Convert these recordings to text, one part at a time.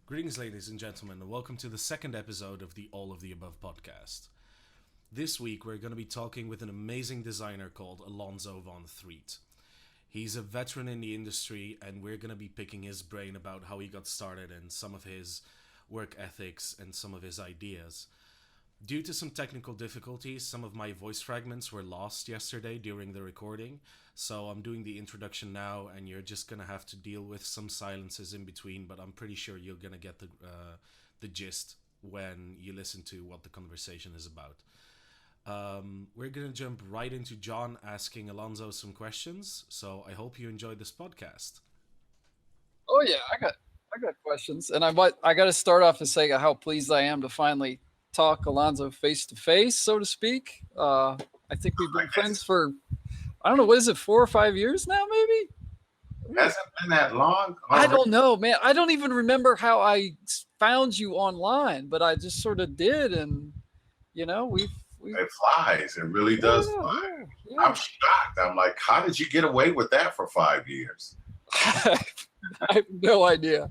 Greetings, ladies and gentlemen, and welcome to the second episode of the All of the Above podcast. This week, we're going to be talking with an amazing designer called Alonzo von Threet. He's a veteran in the industry, and we're going to be picking his brain about how he got started and some of his work ethics and some of his ideas. Due to some technical difficulties, some of my voice fragments were lost yesterday during the recording, so I'm doing the introduction now, and you're just gonna have to deal with some silences in between, but I'm pretty sure you're gonna get the gist when you listen to what the conversation is about. We're gonna jump right into John asking Alonzo some questions, so I hope you enjoyed this podcast. Oh yeah, I got questions, and I got to start off and say how pleased I am to finally talk Alonzo face to face, so to speak. I think we've been friends for I don't know, what is it, 4 or 5 years now, maybe? Hasn't been that long. I don't know, man. I don't even remember how I found you online, but I just sort of did, and we It flies. It really does fly. yeah. I'm shocked. I'm like, how did you get away with that for 5 years? I have no idea.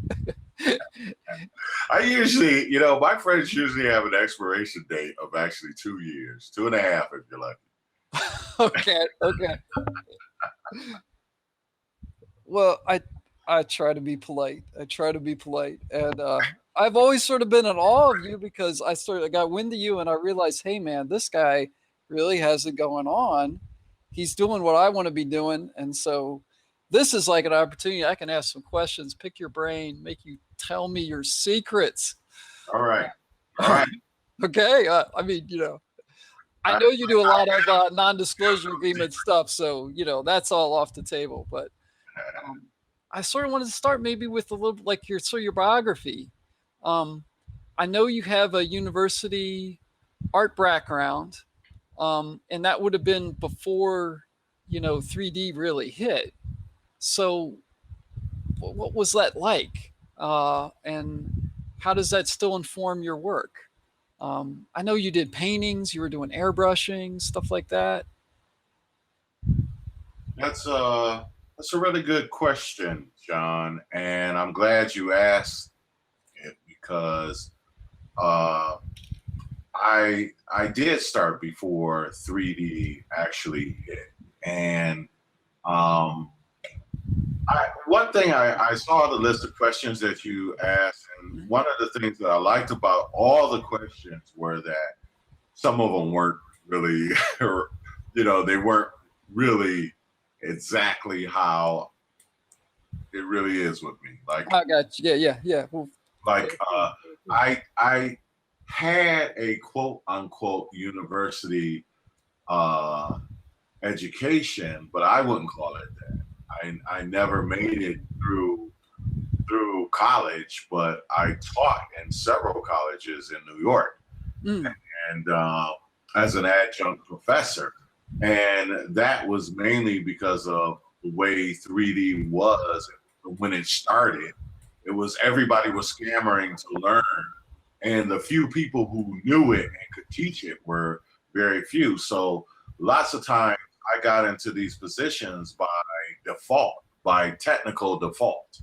I usually, my friends usually have an expiration date of actually 2 years, 2.5 if you're lucky. Okay. Well, I try to be polite. And I've always sort of been in awe of you because I got wind of you and I realized, hey man, this guy really has it going on. He's doing what I want to be doing, and so this is like an opportunity. I can ask some questions, pick your brain, make you tell me your secrets. All right. Okay. I know you do a lot of non-disclosure agreement stuff, so that's all off the table. But I sort of wanted to start maybe with a little like your biography. I know you have a university art background, and that would have been before 3D really hit. So, what was that like, and how does that still inform your work? I know you did paintings, you were doing airbrushing, stuff like that. That's a really good question, John, and I'm glad you asked it because I did start before 3D actually hit, and one thing I saw the list of questions that you asked, and one of the things that I liked about all the questions were that some of them weren't really, they weren't really exactly how it really is with me. Like, I got you. Yeah. Well, I had a quote unquote university education, but I wouldn't call it that. I never made it through college, but I taught in several colleges in New York, and as an adjunct professor, and that was mainly because of the way 3D was when it started. It was everybody was scammering to learn, and the few people who knew it and could teach it were very few. So lots of times I got into these positions by default, by technical default.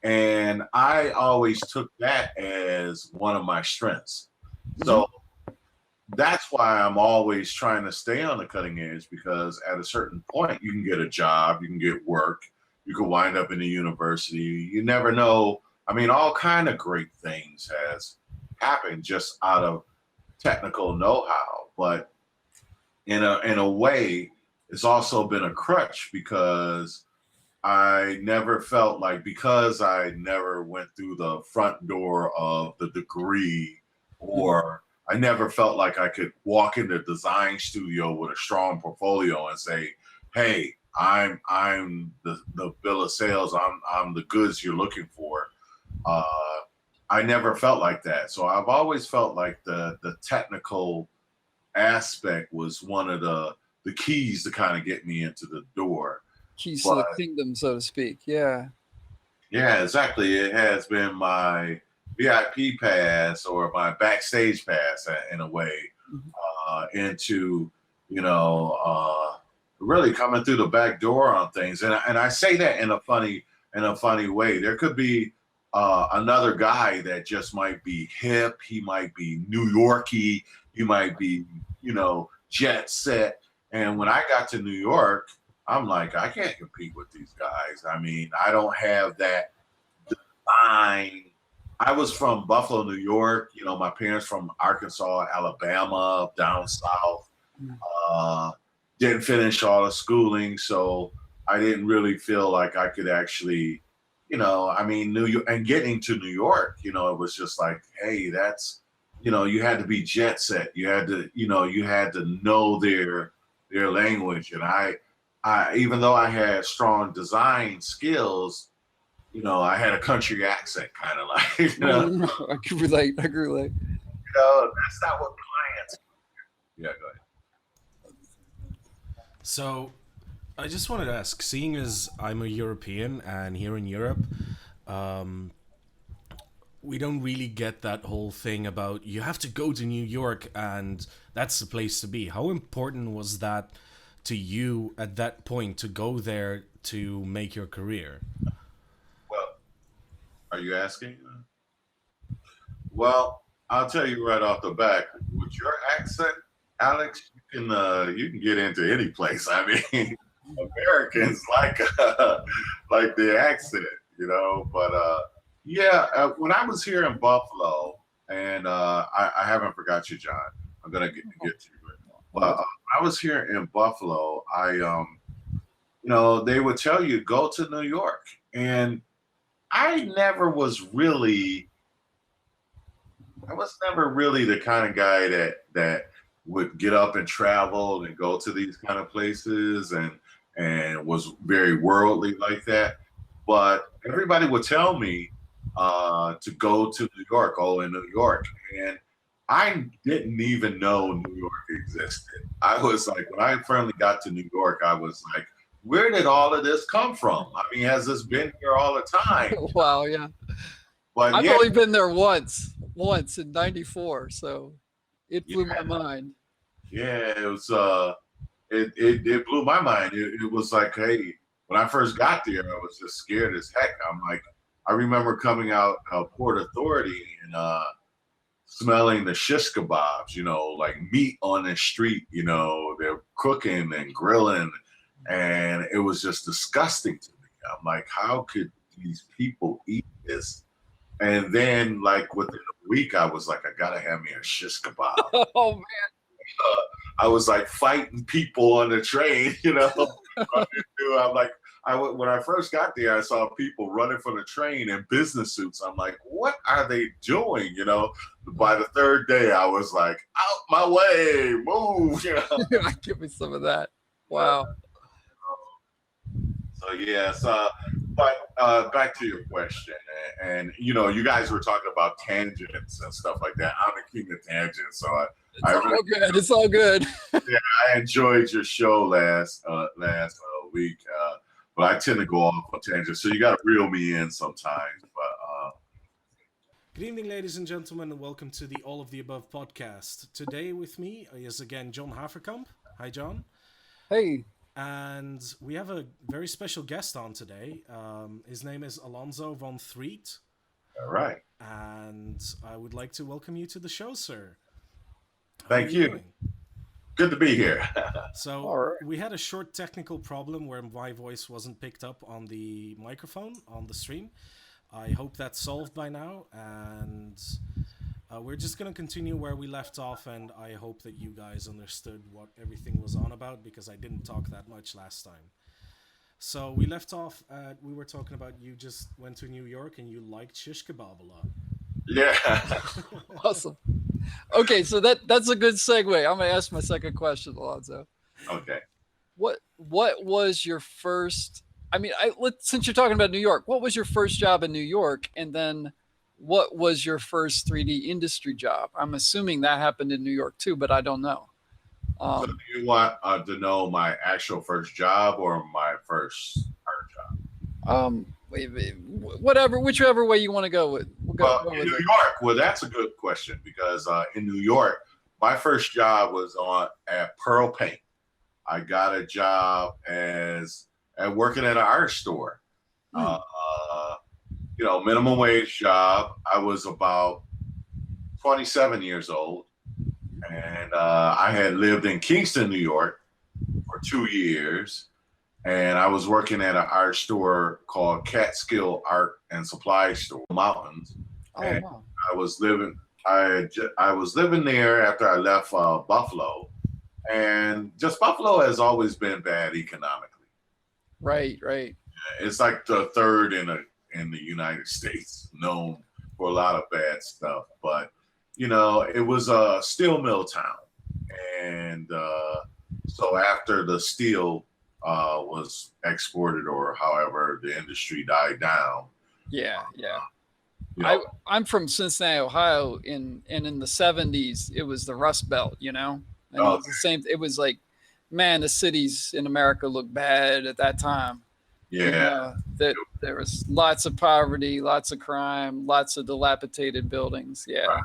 And I always took that as one of my strengths. So that's why I'm always trying to stay on the cutting edge, because at a certain point you can get a job, you can get work, you can wind up in a university. You never know. I mean, all kind of great things has happened just out of technical know-how. But in a way, it's also been a crutch because I never felt like, because I never went through the front door of the degree, or I never felt like I could walk into a design studio with a strong portfolio and say, hey, I'm the bill of sales, I'm the goods you're looking for. I never felt like that. So I've always felt like the technical aspect was one of the keys to kind of get me into the door. Keys to the kingdom, so to speak. Yeah, exactly. It has been my VIP pass, or my backstage pass in a way, into, really coming through the back door on things. And I say that in a funny way. There could be another guy that just might be hip. He might be New Yorky. He might be, jet set. And when I got to New York, I'm like, I can't compete with these guys. I mean, I don't have that design. I was from Buffalo, New York. My parents from Arkansas, Alabama, down south. Didn't finish all the schooling, so I didn't really feel like I could actually, New York, and getting to New York, it was just like, hey, that's, you had to be jet set. You had to, you had to know their language. And I even though I had strong design skills, I had a country accent, kind of like, I can relate. that's not what clients. Yeah, go ahead. So, I just wanted to ask, seeing as I'm a European and here in Europe, we don't really get that whole thing about you have to go to New York and that's the place to be. How important was that to you at that point to go there to make your career? Well, are you asking? Well, I'll tell you right off the bat, with your accent, Alex, you can get into any place. I mean, Americans like the accent, But when I was here in Buffalo, and I haven't forgot you, John. I'm gonna get to you. But I was here in Buffalo. They would tell you go to New York, and I was never really the kind of guy that would get up and travel and go to these kind of places and was very worldly like that. But everybody would tell me to go to New York, in New York. And I didn't even know New York existed. I was like, when I finally got to New York, I was like, where did all of this come from? I mean, has this been here all the time? Wow, yeah. But I've only been there once in '94, so it blew my mind. Yeah, it was. It blew my mind. It was like, hey, when I first got there, I was just scared as heck. I'm like, I remember coming out of Port Authority and smelling the shish kebabs, like meat on the street. They're cooking and grilling, and it was just disgusting to me. I'm like, how could these people eat this? And then, like within a week, I was like, I gotta have me a shish kebab. Oh man. I was like fighting people on the train, I'm like, when I first got there, I saw people running for the train in business suits. I'm like, what are they doing? By the third day, I was like, out my way, move. Give me some of that. Wow. So yes, but back to your question, and you guys were talking about tangents and stuff like that. I'm the king of tangents, so It's all good. Yeah, I enjoyed your show last week, but I tend to go off on tangents, so you got to reel me in sometimes. But good evening, ladies and gentlemen, and welcome to the All of the Above podcast. Today with me is again John Haverkamp. Hi, John. Hey. And we have a very special guest on today. His name is Alonzo von Threet. All right. And I would like to welcome you to the show, sir. Thank you. Doing? Good to be here. So we had a short technical problem where my voice wasn't picked up on the microphone on the stream. I hope that's solved by now, and we're just going to continue where we left off, and I hope that you guys understood what everything was on about, because I didn't talk that much last time. So we left off at, we were talking about you just went to New York and you liked shish kebab a lot. Yeah. Awesome. Okay, so that's a good segue. I'm going to ask my second question, Alonzo. Okay. What was your first, since you're talking about New York, what was your first job in New York? And then what was your first 3D industry job? I'm assuming that happened in New York too, but I don't know. So do you want to know my actual first job or my first job? Whichever way you want to go with. Go in New York, well, that's a good question, because in New York, my first job was at Pearl Paint. I got a job working at an art store. minimum wage job. I was about 27 years old, and I had lived in Kingston, New York for 2 years, and I was working at an art store called Catskill Art and Supply Store, Mountains. Oh, And wow. I was living there after I left Buffalo, and just Buffalo has always been bad economically. Right. It's like the third in the United States, known for a lot of bad stuff. But it was a steel mill town, and so after the steel was exported, or however the industry died down. Yeah. I'm from Cincinnati, Ohio, and in the 70s, it was the Rust Belt, and it was the same. It was like, man, the cities in America looked bad at that time. Yeah. That there was lots of poverty, lots of crime, lots of dilapidated buildings. Yeah.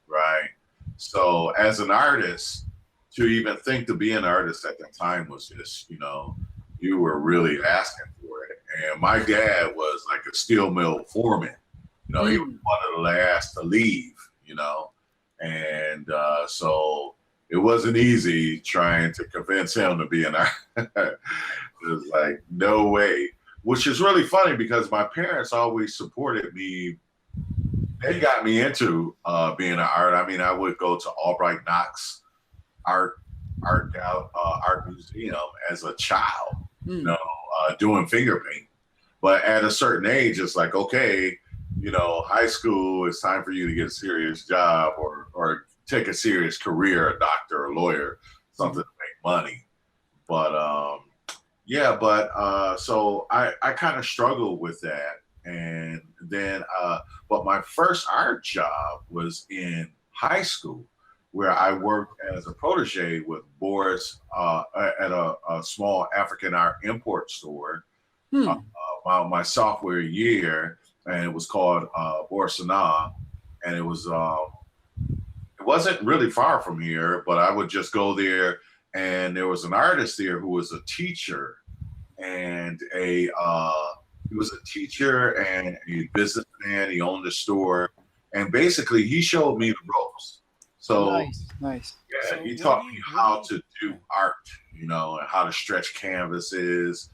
Right. So as an artist, to even think to be an artist at the time was just, you were really asking for it. And my dad was like a steel mill foreman. He was one of the last to leave, and so it wasn't easy trying to convince him to be an artist. It was like, no way, which is really funny because my parents always supported me. They got me into being an art. I mean, I would go to Albright Knox art museum as a child, doing finger paint. But at a certain age, it's like, okay, high school, it's time for you to get a serious job or take a serious career, a doctor, a lawyer, something to make money. But so I kind of struggled with that. And then, but my first art job was in high school, where I worked as a protege with Boris at a small African art import store my sophomore year, and it was called Boris and it wasn't really far from here, but I would just go there, and there was an artist there who was a teacher, and he was a teacher and a businessman. He owned a store, and basically he showed me the ropes. So nice. Yeah, So he taught me how to do art, and how to stretch canvases,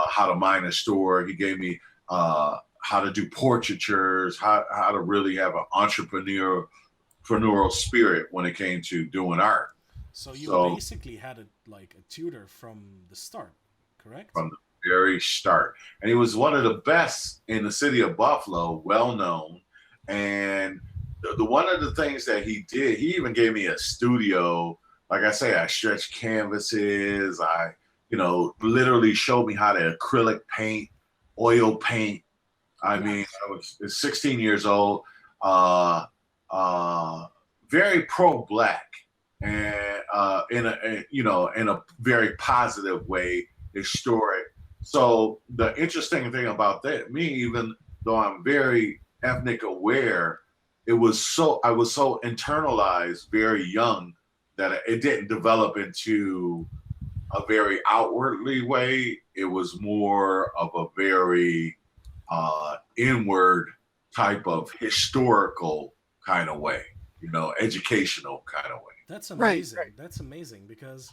how to mine a store. He gave me how to do portraitures, how to really have an entrepreneurial spirit when it came to doing art. So you basically had a tutor from the start, correct? From the very start. And he was one of the best in the city of Buffalo, well known. And the one of the things that he did, he even gave me a studio. Like I say, I stretched canvases. I, literally showed me how to acrylic paint, oil paint. I mean, I was 16 years old, very pro-black, and in a very positive way, historic. So the interesting thing about me, even though I'm very ethnic aware, I was so internalized very young that it didn't develop into a very outwardly way. It was more of a very inward type of historical kind of way, educational kind of way. That's amazing. Right. That's amazing because,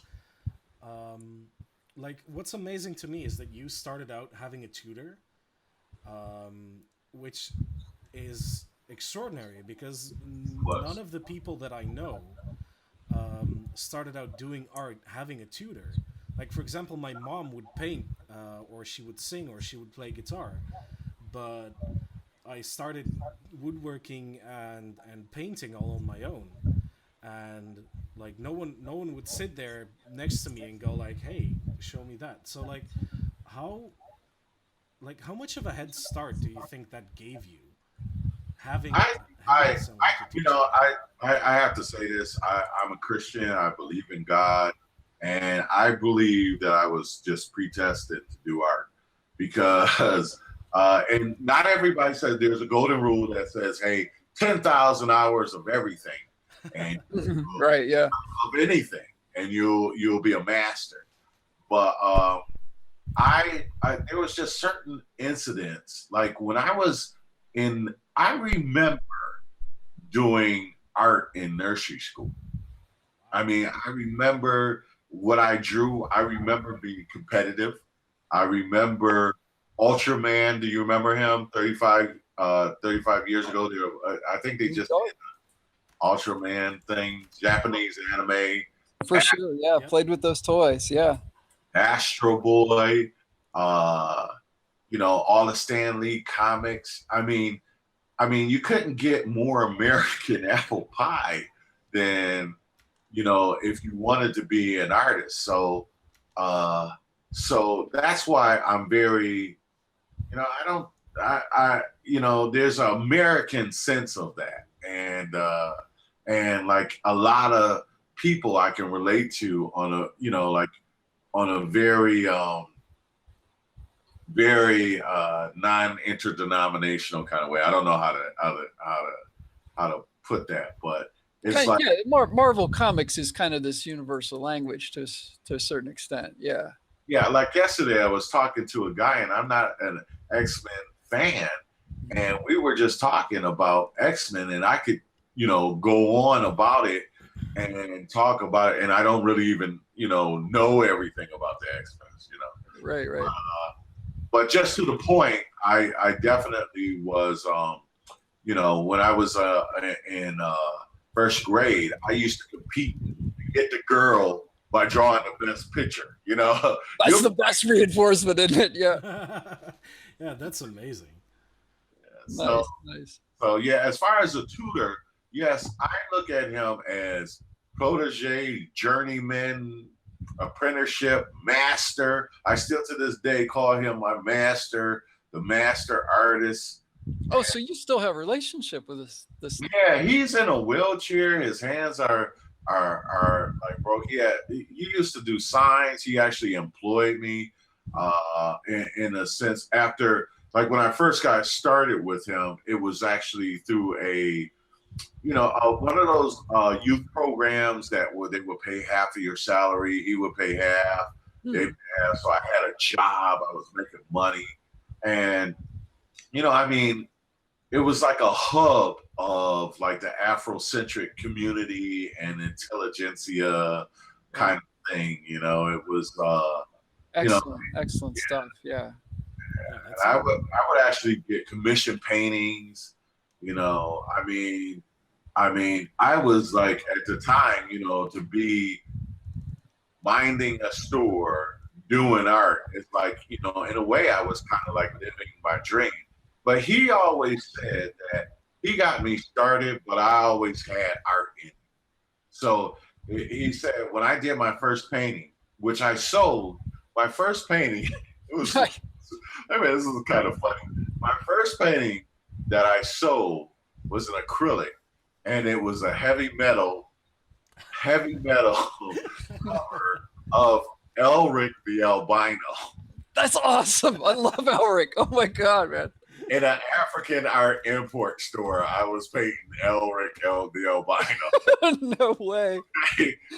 what's amazing to me is that you started out having a tutor, which is extraordinary because none of the people that I know started out doing art having a tutor. Like, for example, my mom would paint, or she would sing, or she would play guitar, but I started woodworking and painting all on my own, and no one would sit there next to me and go like, "Hey, show me that." So how much of a head start do you think that gave you? I have to say this. I'm a Christian. I believe in God, and I believe that I was just predestined to do art because, and not everybody says there's a golden rule that says, "Hey, 10,000 hours of everything, and right, yeah, of anything, and you'll be a master." But there was just certain incidents, like when I was I remember doing art in nursery school. I mean, I remember what I drew. I remember being competitive. I remember Ultraman. Do you remember him? 35 years ago. I think they just did Ultraman thing, Japanese anime. For sure, yeah. Played with those toys, yeah. Astro Boy, all the Stan Lee comics. I mean, you couldn't get more American apple pie than, if you wanted to be an artist. So that's why I'm very, there's an American sense of that. And like a lot of people I can relate to on a very non-interdenominational kind of way. I don't know how to put that, but it's Marvel Comics is kind of this universal language to a certain extent. Yeah. Yeah, like yesterday I was talking to a guy, and I'm not an X-Men fan, and we were just talking about X-Men, and I could, go on about it and talk about it, and I don't really even, know everything about the X-Men, Right. But just to the point, I definitely was, when I was in first grade, I used to compete to get the girl by drawing the best picture, That's the best reinforcement, isn't it? Yeah. Yeah, that's amazing. Yeah, nice. So yeah, as far as a tutor, yes, I look at him as protege, journeyman, apprenticeship, master. I still to this day call him my master, the master artist. Oh, so you still have a relationship with this? Yeah, he's in a wheelchair. His hands are like broke. He used to do signs. He actually employed me in a sense after, like, when I first got started with him, it was actually through one of those youth programs that they would pay half of your salary. He would pay half. They pay half. So I had a job. I was making money. And, it was like a hub of like the Afrocentric community and intelligentsia kind of thing. It was excellent stuff. Yeah. And I would actually get commission paintings. I was like, at the time, to be minding a store doing art. It's like, in a way I was kind of like living my dream. But he always said that he got me started, but I always had art in me. So he said, when I did my first painting, which I sold, my first painting, it was, this is kind of funny. My first painting that I sold was an acrylic, and it was a heavy metal cover of Elric the albino. That's awesome. I love Elric. Oh my God, man. In an African art import store, I was painting Elric the albino. No way.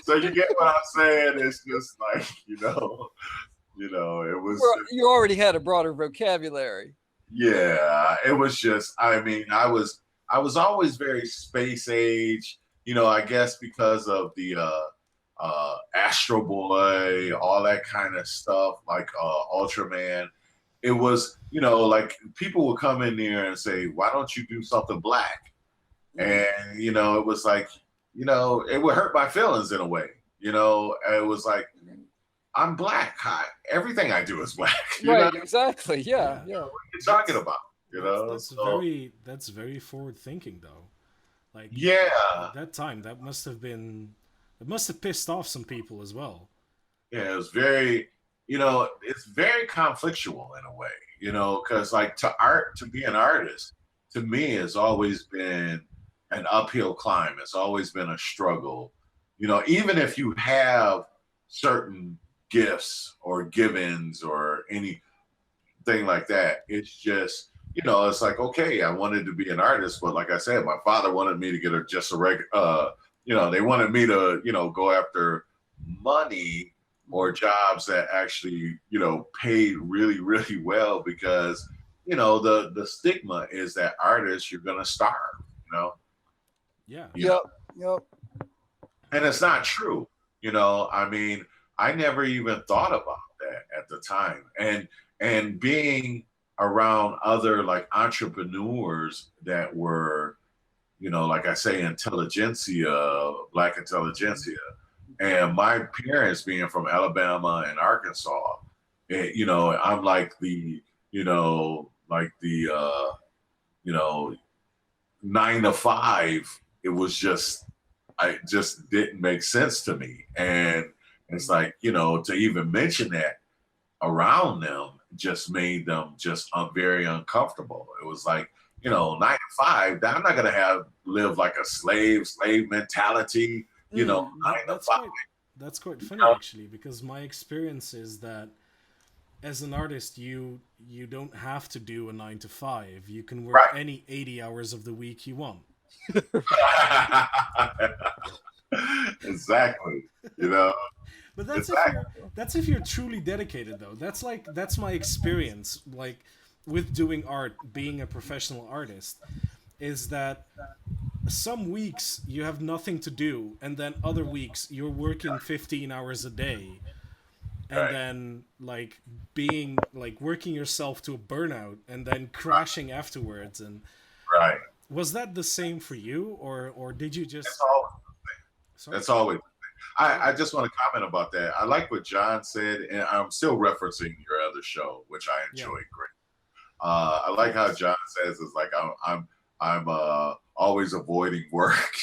So you get what I'm saying? It's just like, it was. Well, you already had a broader vocabulary. Yeah, it was just. I was always very space age. I guess because of the Astro Boy, all that kind of stuff, like Ultraman. It was, like people would come in there and say, why don't you do something black? And, it was like, it would hurt my feelings in a way. It was like, I'm black. Everything I do is black. Right, exactly. Yeah. What are you talking about? That's very forward thinking though. Like, at that time, it must have pissed off some people as well. Yeah, it was very, it's very conflictual in a way, because like to be an artist, to me, has always been an uphill climb. It's always been a struggle. Even if you have certain gifts or givens or anything like that, it's just, it's like, okay, I wanted to be an artist, but like I said, my father wanted me to get a regular, they wanted me to, go after money or jobs that actually, paid really, really well, because the stigma is that artists, you're gonna starve, Yeah. Yep. and it's not true. I mean, I never even thought about that at the time, and being around other like entrepreneurs that were, like I say, intelligentsia, black intelligentsia, and my parents being from Alabama and Arkansas, I'm like the 9 to 5. It was just, I just didn't make sense to me. And it's like, to even mention that around them just made them just very uncomfortable. It was like, 9 to 5, I'm not going to live like a slave mentality, 9 to 5. That's quite funny actually, because my experience is that as an artist, you don't have to do a 9 to 5. You can work any 80 hours of the week you want. Exactly. But that's if you're truly dedicated, though. That's my experience. Like with doing art, being a professional artist, is that some weeks you have nothing to do, and then other weeks you're working 15 hours a day, and then like being like working yourself to a burnout, and then crashing afterwards. And was that the same for you, or did you just? That's always. I just want to comment about that. I like what John said, and I'm still referencing your other show, which I enjoyed great. I like how John says it's like I'm always avoiding work,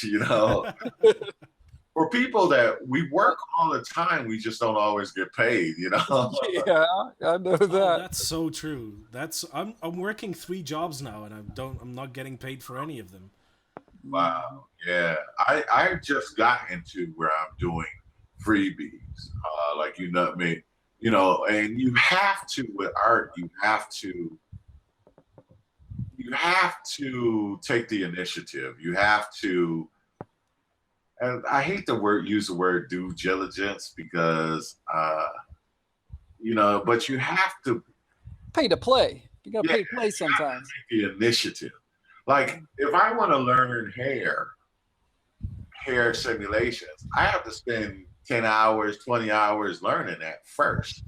For people that we work all the time, we just don't always get paid, Yeah, I know that. Oh, that's so true. I'm working 3 jobs now, and I'm not getting paid for any of them. Wow. Yeah. I just got into where I'm doing freebies. And you have to, with art, you have to take the initiative. You have to, and I hate use the word due diligence because, but you have to pay to play. You got to pay to play sometimes. Take the initiative. Like if I want to learn hair simulations, I have to spend 10 hours, 20 hours learning that first.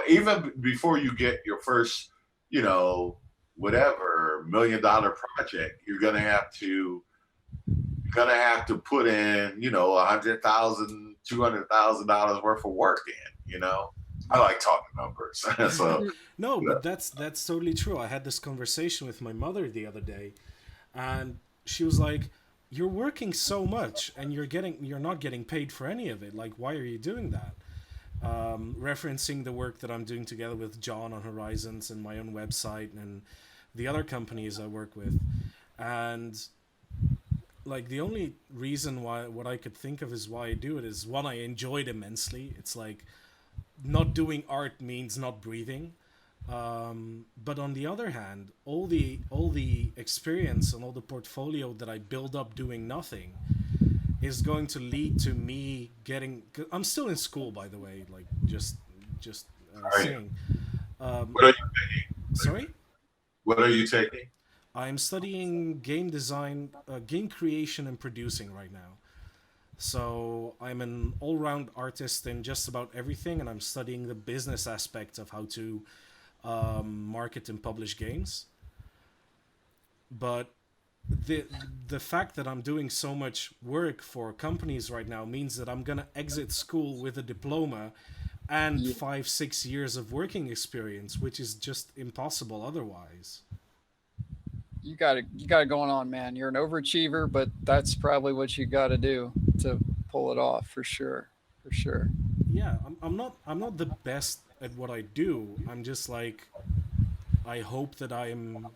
Even before you get your first, whatever $1 million project, you're gonna have to put in, $100,000, $200,000 worth of work in. I like talking numbers. So no, but that's totally true. I had this conversation with my mother the other day, and she was like, "You're working so much, and you're not getting paid for any of it. Like, why are you doing that?" Referencing the work that I'm doing together with John on Horizons and my own website and the other companies I work with, and like the only reason what I could think of is why I do it is, one, I enjoy it immensely. It's like not doing art means not breathing, but on the other hand, all the experience and all the portfolio that I build up doing nothing is going to lead to me getting. I'm still in school, by the way, like just saying. What are you taking? Sorry? What are you taking? I'm studying game design, game creation and producing right now. So I'm an all-round artist in just about everything, and I'm studying the business aspect of how to market and publish games. But the fact that I'm doing so much work for companies right now means that I'm gonna exit school with a diploma and 5-6 years of working experience, which is just impossible otherwise. You got it going on, man. You're an overachiever, but that's probably what you got to do to pull it off, for sure. Yeah, I'm not the best at what I do. I'm just like, I hope that I'm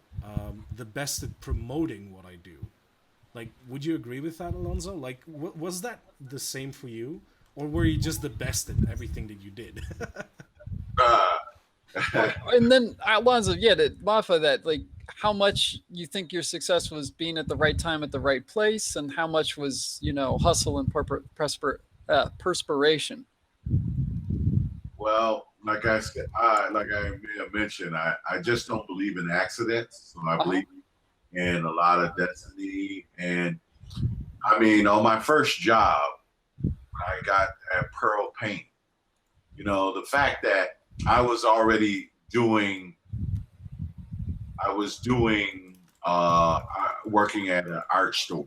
the best at promoting what I do. Like, would you agree with that, Alonzo? Like, was that the same for you, or were you just the best at everything that you did? And then Alonzo, to modify that, like, how much you think your success was being at the right time at the right place, and how much was, hustle and perspiration? Well, like I said, like I may have mentioned, I just don't believe in accidents. So I believe in a lot of destiny. And I mean, on my first job, I got at Pearl Paint. You know, the fact that I was already doing, working at an art store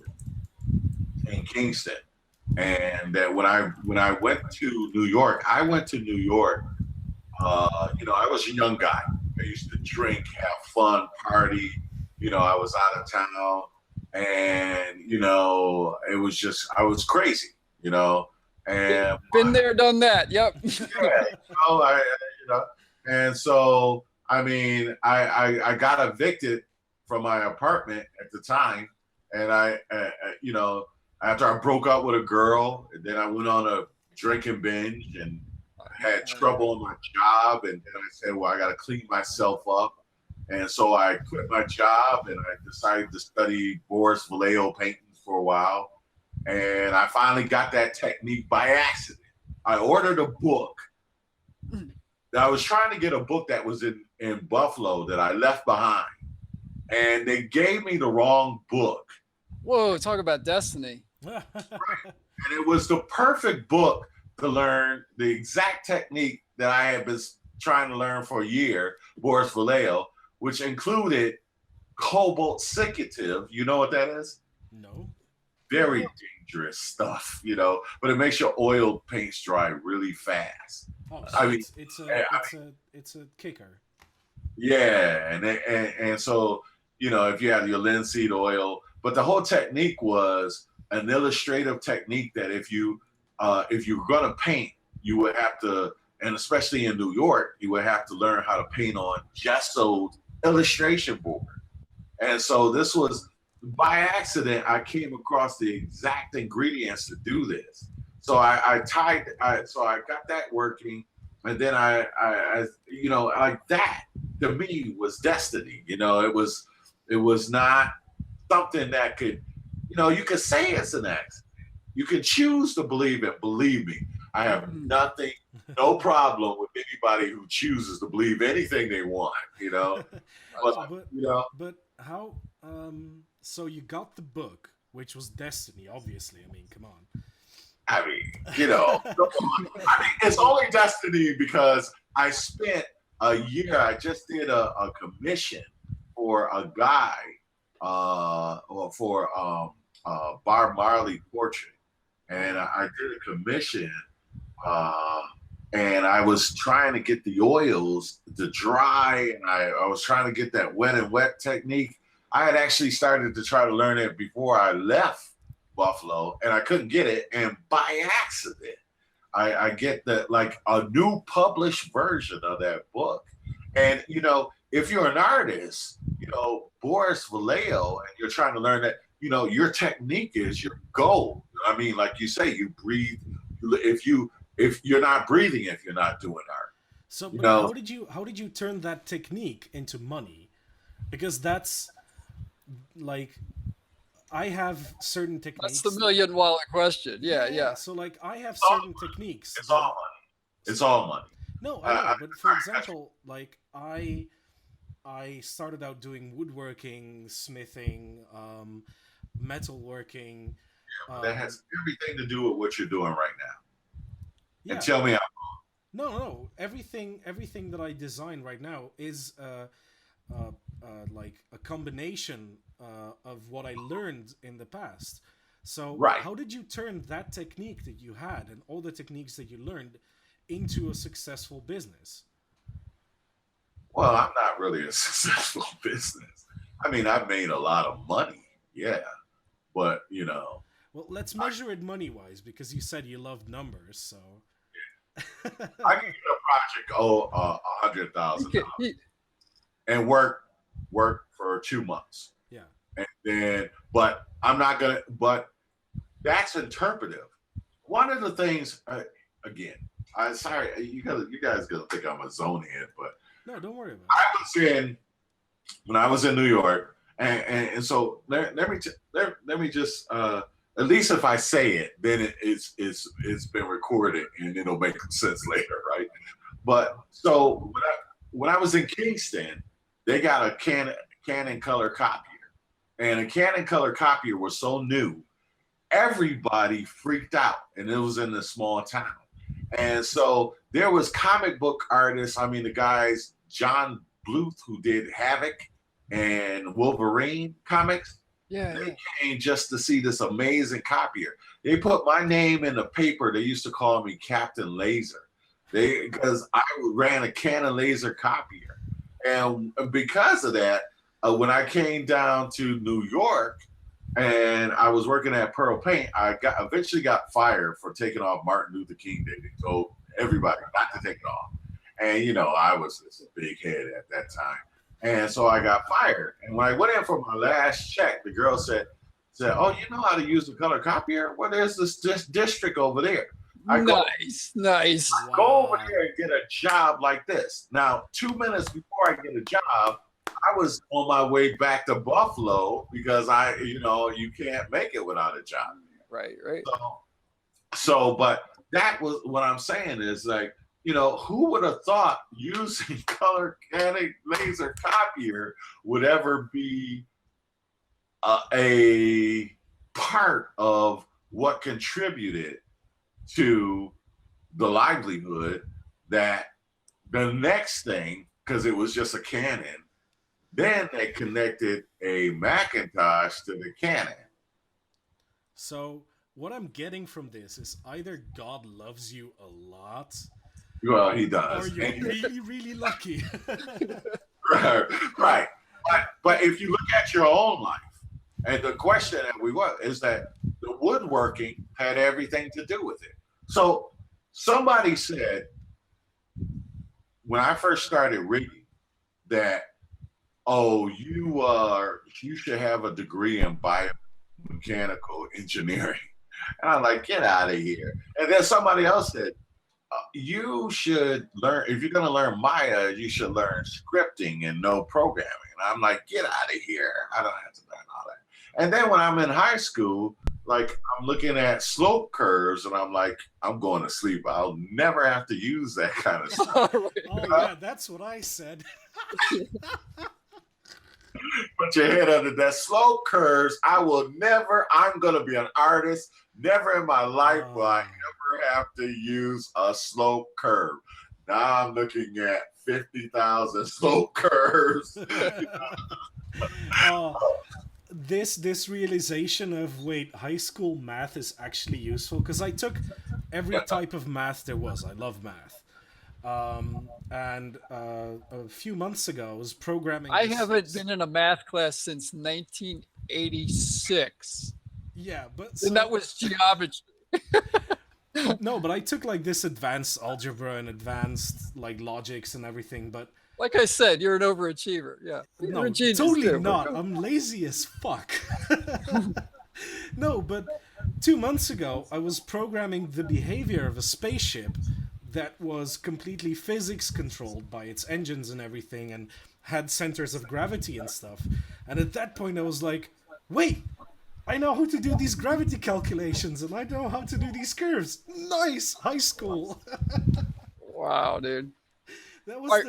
in Kingston. And that when I went to New York, I was a young guy. I used to drink, have fun, party. You know, I was out of town, and it was just I was crazy. You know, and been there, done that. Yep. yeah, and so I mean, I got evicted from my apartment at the time, and after I broke up with a girl, and then I went on a drinking binge and had trouble on my job, and then I said, well, I got to clean myself up. And so I quit my job and I decided to study Boris Vallejo painting for a while. And I finally got that technique by accident. I ordered a book. I was trying to get a book that was in Buffalo that I left behind. And they gave me the wrong book. Whoa, talk about destiny. Right. And it was the perfect book to learn the exact technique that I had been trying to learn for a year, Boris Vallejo, which included cobalt cicative. You know what that is? No. Very dangerous stuff, but it makes your oil paints dry really fast. Oh, so I mean, it's a kicker. Yeah, and so if you have your linseed oil, but the whole technique was an illustrative technique that if you're gonna paint, you would have to, and especially in New York, you would have to learn how to paint on gessoed illustration board. And so this was by accident. I came across the exact ingredients to do this. So I got that working, and then I like that to me was destiny. It was not something that could, you could say it's an accident. You can choose to believe it. Believe me, I have no problem with anybody who chooses to believe anything they want. But how? So you got the book, which was destiny, obviously. I mean, come on. I mean, it's only destiny because I spent a year. I just did a commission for a guy, for Bob Marley portrait, and I did a commission, and I was trying to get the oils to dry, and I was trying to get that wet and wet technique. I had actually started to try to learn it before I left Buffalo, and I couldn't get it. And by accident, I get like a new published version of that book. And if you're an artist, Boris Vallejo, and you're trying to learn that, your technique is your goal. I mean, like you say, you breathe. If you're not breathing, if you're not doing art. So, but how did you turn that technique into money? Because that's like, I have certain techniques. That's the $1,000,000 question. Yeah. So like, I have certain techniques. It's all money. It's all money. No, I know, but for example, like I started out doing woodworking, smithing, metalworking. That has everything to do with what you're doing right now. Yeah. And tell me how. No. Everything that I design right now is like a combination of what I learned in the past. So how did you turn that technique that you had and all the techniques that you learned into a successful business? Well, I'm not really a successful business. I mean, I've made a lot of money, yeah, but Well, let's measure it money-wise, because you said you love numbers, so. I can get a project $100,000 and work for 2 months. Yeah. And then, but I'm not gonna. But that's interpretive. One of the things, again, I'm sorry, you guys gonna think I'm a zone head, but no, don't worry about it. When I was in New York, and so let me just at least if I say it, then it's been recorded and it'll make sense later, right? But so when I was in Kingston, they got a Canon color copier, and a Canon color copier was so new, everybody freaked out, and it was in a small town. And so there was comic book artists. I mean, the guys, John Bluth, who did Havoc and Wolverine comics. Yeah, They came just to see this amazing copier. They put my name in the paper. They used to call me Captain Laser. Because I ran a Canon laser copier. And because of that, when I came down to New York and I was working at Pearl Paint, I eventually got fired for taking off Martin Luther King Day. They told everybody not to take it off. And, you know, I was just a big head at that time. And so I got fired. And when I went in for my last check, the girl said, oh, you know how to use the color copier? Well, there's this district over there. Nice. I go over there and get a job like this. Now, 2 minutes before I get a job, I was on my way back to Buffalo because you can't make it without a job. Right. So, but that was what I'm saying is like, you know, who would have thought using color Canon laser copier would ever be a part of what contributed to the livelihood that the next thing, because it was just a Canon, then they connected a Macintosh to the Canon. So what I'm getting from this is either God loves you a lot, well, he does, or you're really, really lucky. right. But if you look at your own life, and the question that we want is that the woodworking had everything to do with it. So somebody said when I first started rigging that, oh, you should have a degree in biomechanical engineering. And I'm like, get out of here. And then somebody else said, you should learn, if you're going to learn Maya, you should learn scripting and know programming. And I'm like, get out of here. I don't have to learn all that. And then when I'm in high school, like I'm looking at slope curves and I'm like, I'm going to sleep. I'll never have to use that kind of stuff. Oh, yeah, that's what I said. Put your head under that. Slope curves, I'm going to be an artist. Never in my life will I ever have to use a slope curve. Now I'm looking at 50,000 slope curves. This realization of, wait, high school math is actually useful, because I took every type of math there was. I love math. And a few months ago I was programming. I haven't been in a math class since 1986. Yeah, but and that was geometry. No, but I took like this advanced algebra and advanced like logics and everything. But like I said, you're an overachiever. Yeah, no, totally not. I'm lazy as fuck. No, but 2 months ago I was programming the behavior of a spaceship that was completely physics controlled by its engines and everything, and had centers of gravity and stuff. And at that point I was like, wait, I know how to do these gravity calculations, and I know how to do these curves. Nice! High school. Wow, dude. That was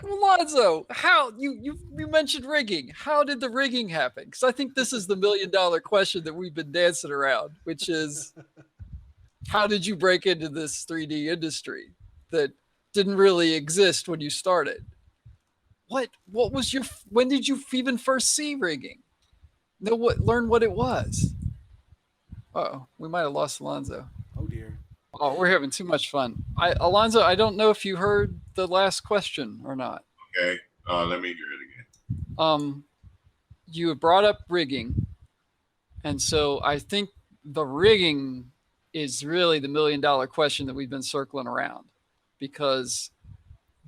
Alonzo, how you mentioned rigging. How did the rigging happen? Because I think this is the $1 million question that we've been dancing around, which is, how did you break into this 3D industry that didn't really exist when you started? When did you even first see rigging? Learn what it was. Uh-oh, we might have lost Alonzo. Oh dear. Oh, we're having too much fun. Alonzo, I don't know if you heard the last question or not. Okay, let me hear it again. You brought up rigging, and so I think the rigging is really the $1 million question that we've been circling around, because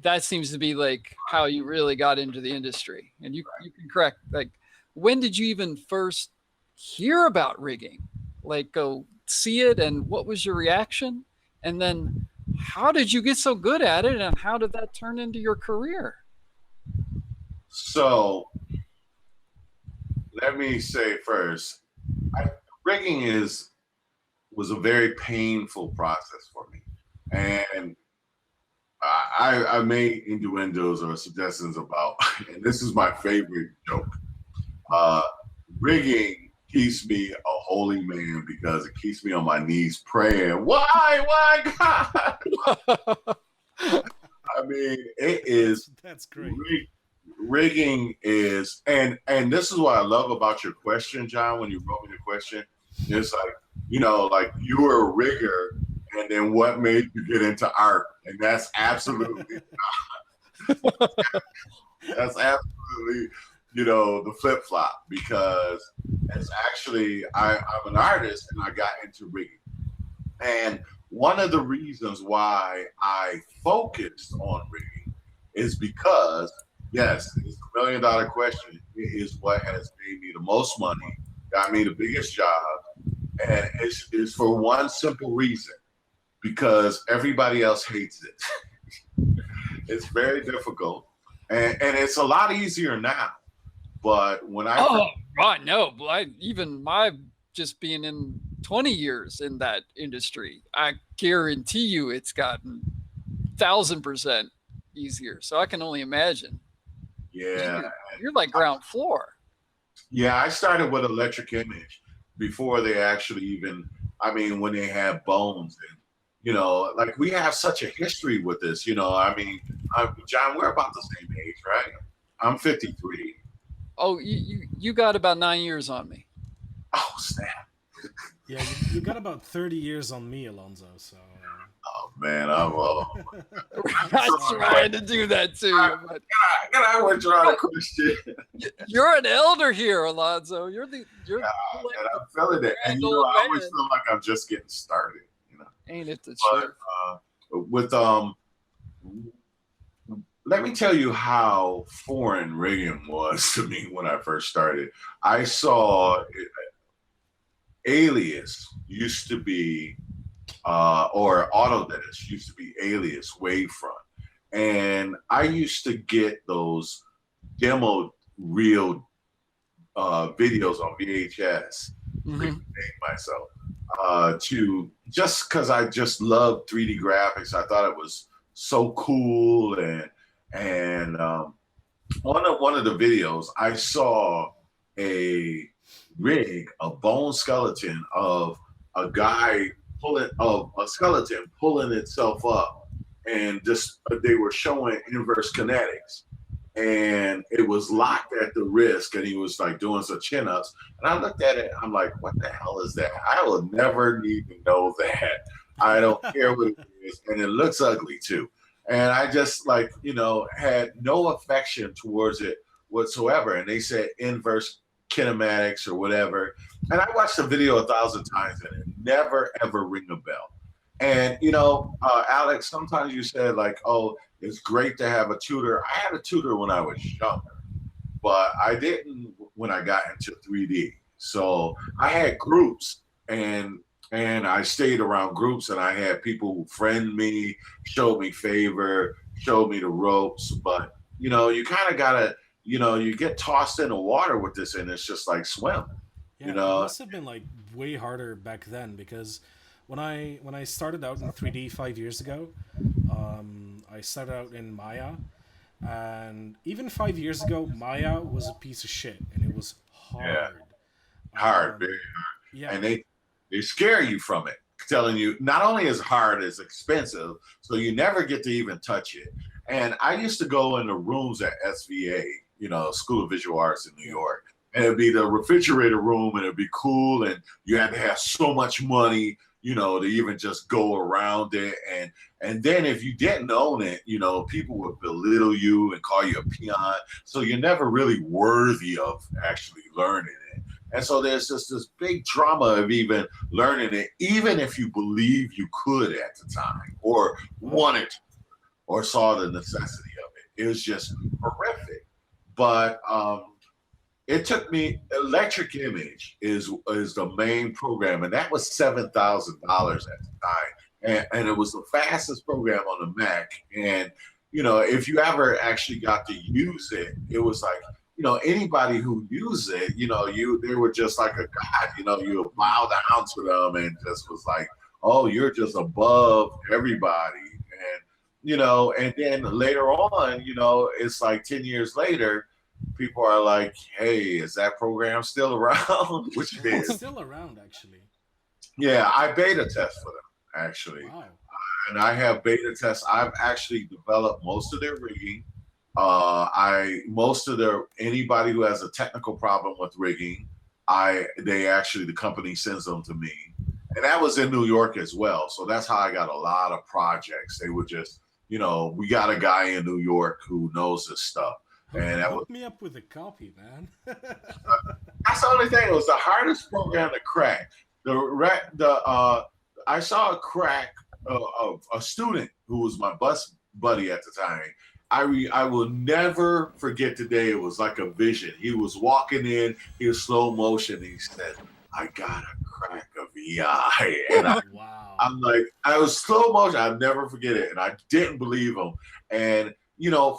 that seems to be like how you really got into the industry. And you can correct, like, when did you even first hear about rigging? Like, go see it, and what was your reaction? And then how did you get so good at it, and how did that turn into your career? So let me say first, rigging was a very painful process for me. And I made innuendos or suggestions about, and this is my favorite joke. Rigging keeps me a holy man because it keeps me on my knees praying. Why, God? I mean, it is. That's great. Rigging is, and this is what I love about your question, John. When you wrote me the question, it's like, like you were a rigger, and then what made you get into art? And that's absolutely that's absolutely the flip flop, because it's actually I'm an artist and I got into rigging, and one of the reasons why I focused on rigging is because, yes, it's $1 million question. It is what has made me the most money, got me the biggest job, and it's for one simple reason: because everybody else hates it. It's very difficult, and it's a lot easier now. But when right, no, even my just being in 20 years in that industry, I guarantee you it's gotten 1,000% easier. So I can only imagine. Yeah, you're like ground floor. Yeah, I started with Electric Image before they actually even. I mean, when they had Bones, and like we have such a history with this. John, we're about the same age, right? I'm 53. Oh, you got about 9 years on me. Oh, snap. Yeah, you got about 30 years on me, Alonzo. So. Oh man, I'm old. I tried to do that too. But can I withdraw the question? You're an elder here, Alonzo. You're and I'm feeling it, and I always feel like I'm just getting started. Ain't it the truth? Let me tell you how foreign rigging was to me when I first started. I saw Alias used to be, or Autodesk used to be Alias Wavefront. And I used to get those demo reel videos on VHS, myself, just because I just loved 3D graphics. I thought it was so cool, and one of the videos I saw a bone skeleton of a guy a skeleton pulling itself up, and just they were showing inverse kinetics, and it was locked at the wrist, and he was like doing some chin-ups, and I looked at it, I'm like, what the hell is that? I will never need to know that. I don't care what it is, and it looks ugly too. And I just had no affection towards it whatsoever. And they said inverse kinematics or whatever. And I watched the video 1,000 times and it never ever ring a bell. And Alex, sometimes you said oh, it's great to have a tutor. I had a tutor when I was younger, but I didn't when I got into 3D. So I had groups, and I stayed around groups, and I had people who friend me, showed me favor, showed me the ropes. But, you kind of got to, you get tossed in the water with this, and it's just like swim. Yeah, it must have been way harder back then, because when I started out in 3D 5 years ago, I started out in Maya. And even 5 years ago, Maya was a piece of shit, and it was hard. Yeah. Hard, very hard. Yeah. And they scare you from it, telling you not only is hard, it's expensive, so you never get to even touch it. And I used to go in the rooms at SVA, School of Visual Arts in New York, and it'd be the refrigerator room, and it'd be cool, and you had to have so much money, to even just go around it. And then if you didn't own it, people would belittle you and call you a peon. So you're never really worthy of actually learning it. And so there's just this big drama of even learning it, even if you believe you could at the time or wanted to or saw the necessity of it. It was just horrific. But it took me, Electric Image is the main program, and that was $7,000 at the time. And it was the fastest program on the Mac. And, if you ever actually got to use it, it was like, anybody who used it, they were just like a god, you would bow down to them and just was like, oh, you're just above everybody. And, and then later on, it's like 10 years later, people are like, hey, is that program still around? Which it It's is. still around, actually. Yeah, I beta test for them, actually. Wow. And I have beta tests. I've actually developed most of their rigging. Most of anybody who has a technical problem with rigging, the company sends them to me. And that was in New York as well. So that's how I got a lot of projects. They would just, we got a guy in New York who knows this stuff. And Hook me up with a copy, man. That's the only thing. It was the hardest program to crack. I saw a crack of a student who was my bus buddy at the time. I will never forget the day. It was like a vision. He was walking in, he was slow motion. He said, I got a crack of VI. And wow. I'm like, I was slow motion. I'll never forget it. And I didn't believe him. And,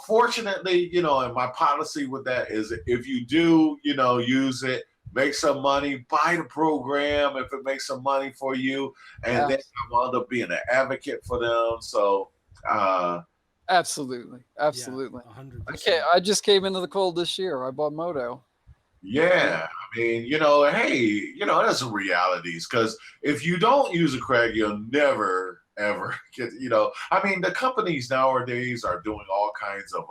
fortunately, and my policy with that is if you do, use it, make some money, buy the program if it makes some money for you. And then I wound up being an advocate for them. So, absolutely. Yeah, 100%. Okay, I just came into the cold this year. I bought Moto. Yeah, I mean, hey, there's some realities because if you don't use a crack, you'll never ever get, I mean, the companies nowadays are doing all kinds of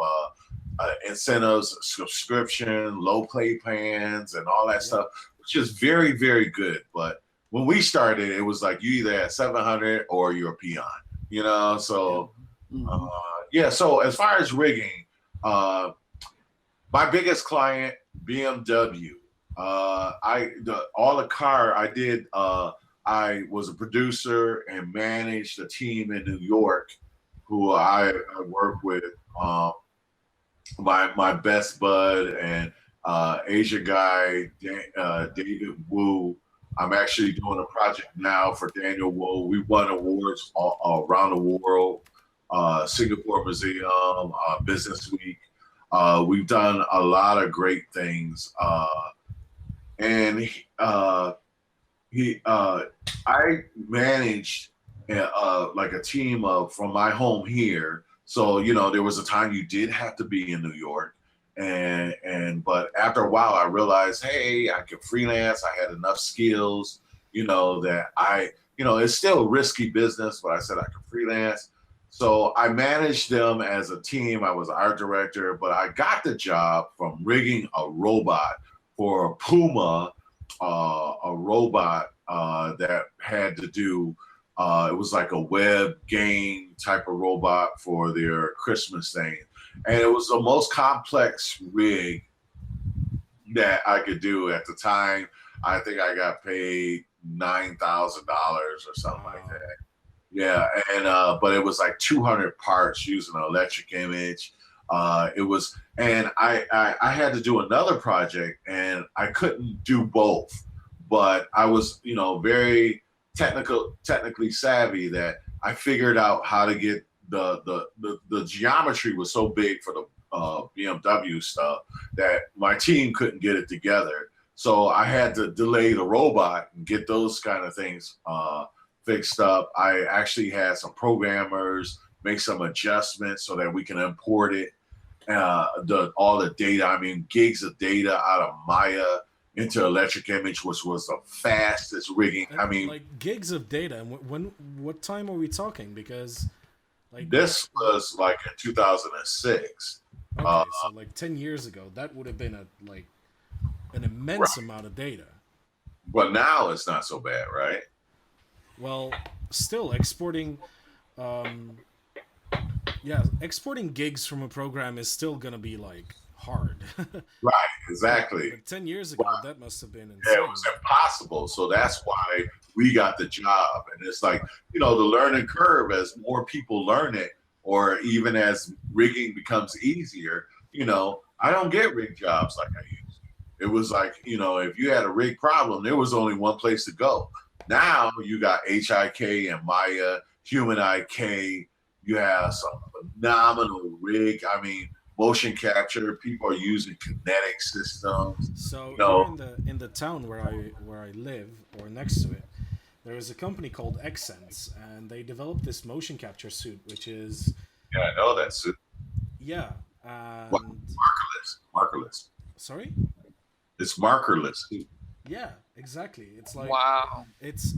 incentives, subscription, low play plans, and all that stuff, which is very, very good. But when we started, it was like you either had 700 or you're a peon, so so as far as rigging, my biggest client, BMW. All the car I did. I was a producer and managed a team in New York, who I work with. My best bud and Asia guy, David Wu. I'm actually doing a project now for Daniel Wu. We won awards around the world. Singapore Museum, Business Week. We've done a lot of great things, I managed like a team from my home here. So there was a time you did have to be in New York, but after a while I realized, hey, I could freelance. I had enough skills, that it's still risky business, but I said I could freelance. So I managed them as a team. I was art director, but I got the job from rigging a robot for Puma, a robot that had to do, it was like a web game type of robot for their Christmas thing. And it was the most complex rig that I could do at the time. I think I got paid $9,000 or something like that. Yeah, and but it was like 200 parts using an electric image. It was, and I had to do another project, and I couldn't do both. But I was, very technically savvy that I figured out how to get the geometry was so big for the BMW stuff that my team couldn't get it together. So I had to delay the robot and get those kind of things fixed up. I actually had some programmers make some adjustments so that we can import it, all the data. I mean, gigs of data out of Maya into electric image, which was the fastest rigging. I mean, like gigs of data. And what time are we talking? Because this was like in 2006. Okay, so like 10 years ago, that would have been an immense amount of data. But now it's not so bad, right? Well, still exporting, exporting gigs from a program is still gonna be hard. Right, exactly. But 10 years ago, that must have been insane. Yeah, it was impossible. So that's why we got the job. And it's like, the learning curve, as more people learn it, or even as rigging becomes easier, I don't get rig jobs like I used to. It was like, if you had a rig problem, there was only one place to go. Now you got HIK and Maya, Human IK. You have some phenomenal rig. I mean, motion capture. People are using kinetic systems. So here in the town where I live, or next to it, there is a company called Xsense, and they developed this motion capture suit, which is Yeah, I know that suit. Yeah, What? and Markerless. sorry. It's markerless. Yeah, exactly. It's like Wow. it's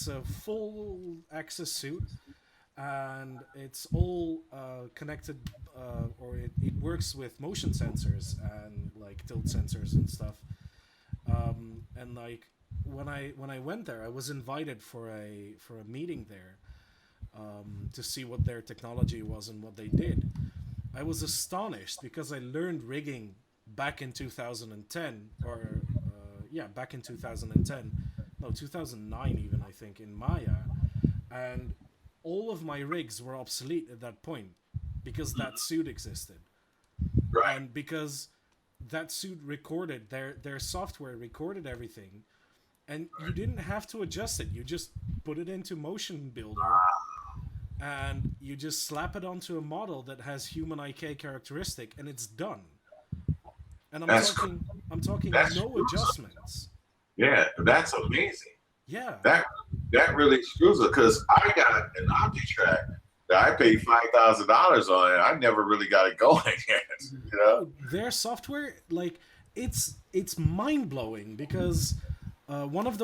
a full access suit, and it's all connected, or it works with motion sensors and like tilt sensors and stuff. And like when I went there, I was invited for a meeting there, to see what their technology was and what they did. I was astonished because I learned rigging back in 2010, or yeah, back in 2010, no, 2009 even, I think, in Maya, and all of my rigs were obsolete at that point because that suit existed, Right. and because that suit recorded their software recorded everything, and you didn't have to adjust it. You just put it into Motion Builder, and you just slap it onto a model that has human IK characteristic, and it's done. And That's I'm talking that's no adjustments. yeah, that's amazing. Yeah. That really screws it because I got an OptiTrack that I paid $5,000 on, and I never really got it going yet. You know? Oh, their software, like, it's mind blowing because one of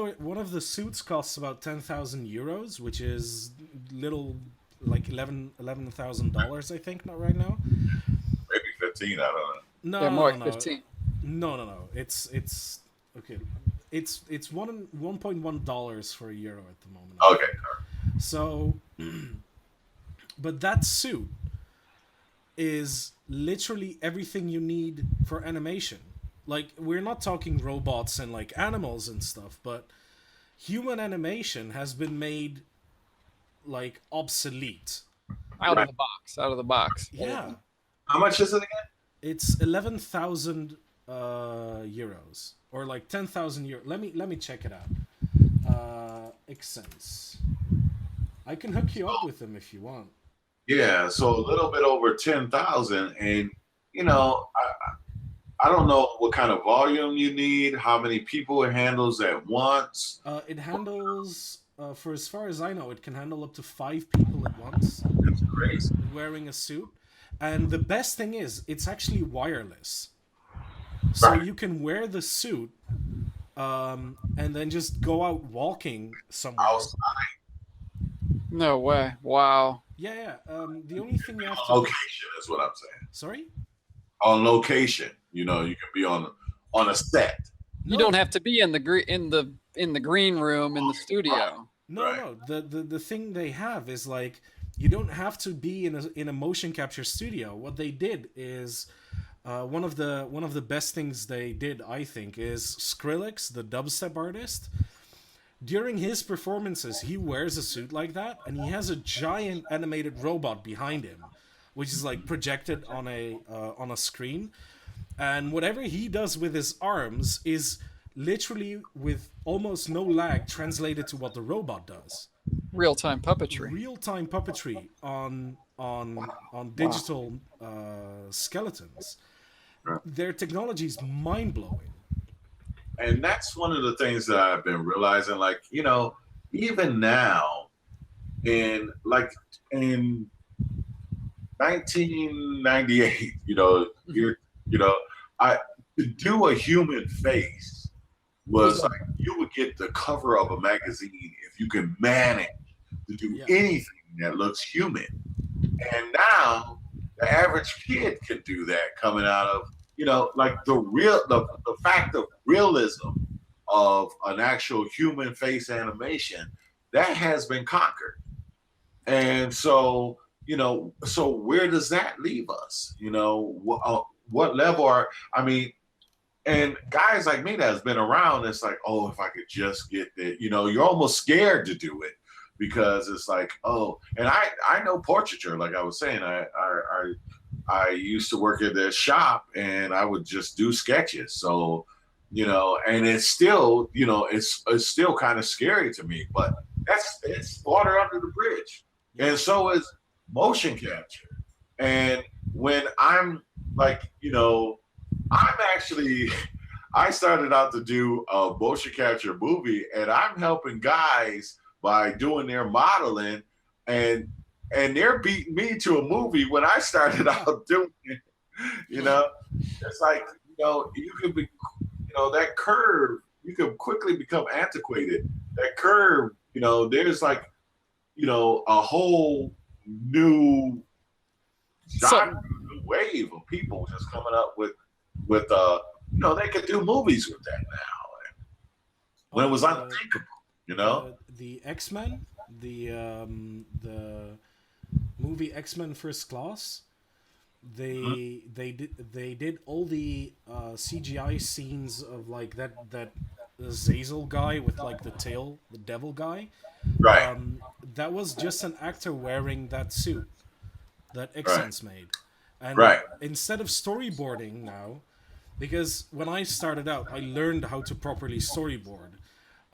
the suits costs about 10,000 euros, which is little like $11,000, I think, not right now. Maybe 15. I don't know. No, Yeah, no, more no, like no. 15. No. It's okay. It's $1.1 for a euro at the moment. Okay. So, but that suit is literally everything you need for animation. Like, we're not talking robots and like animals and stuff, but human animation has been made like obsolete. Out of the box. Out of the box. Yeah, How much is it again? it's 11,000 euros, or like 10,000 euros. Let me check it out. Xsense. I can hook you up with them if you want. Yeah, so a little bit over 10,000, and you know, I don't know what kind of volume you need, how many people it handles at once. It handles, for as far as I know, it can handle up to 5 people at once It's crazy. wearing a suit. And the best thing is, it's actually wireless. So Right. you can wear the suit, and then just go out walking somewhere. Outside No way. Wow. Yeah. The only thing you have on to... location is what I'm saying. Sorry? On location, you know, you can be on a set. You No. don't have to be in the green room in the studio. No, Right. no. The thing they have is like, you don't have to be in a motion capture studio. What they did is, one of the best things they did, I think, is Skrillex, the dubstep artist. During his performances, he wears a suit like that, and he has a giant animated robot behind him, which is like projected on a screen. And whatever he does with his arms is literally, with almost no lag, translated to what the robot does. Real-time puppetry. Real-time puppetry on digital skeletons. Right. Their technology is mind-blowing. And that's one of the things that I've been realizing, like, you know, even now in 1998, you know, I to do a human face was like you would get the cover of a magazine if you can manage to do Yeah. anything that looks human. And now the average kid can do that coming out of, you know, like the fact of realism of an actual human face animation that has been conquered. And so, you know, so where does that leave us? You know, what level are, I mean, and guys like me that has been around, it's like, oh, if I could just get it, you know, you're almost scared to do it because it's like, oh, and I know portraiture, like I was saying, I used to work at this shop and I would just do sketches. So, you know, and it's still, you know, it's still kind of scary to me, but it's water under the bridge. And so is motion capture. And when I'm like, you know, I started out to do a motion capture movie, and I'm helping guys by doing their modeling. And and they're beating me to a movie when I started out doing it. You know, it's like, you could be, that curve, you could quickly become antiquated. That curve, there's like, a whole new genre, new wave of people just coming up with they could do movies with that now. When it was unthinkable, the X-Men, the movie X-Men First Class, they did all the CGI scenes of like that Azazel guy with like the tail, the devil guy. Right. That was just an actor wearing that suit that X-Sense made. And instead of storyboarding now, because when I started out, I learned how to properly storyboard.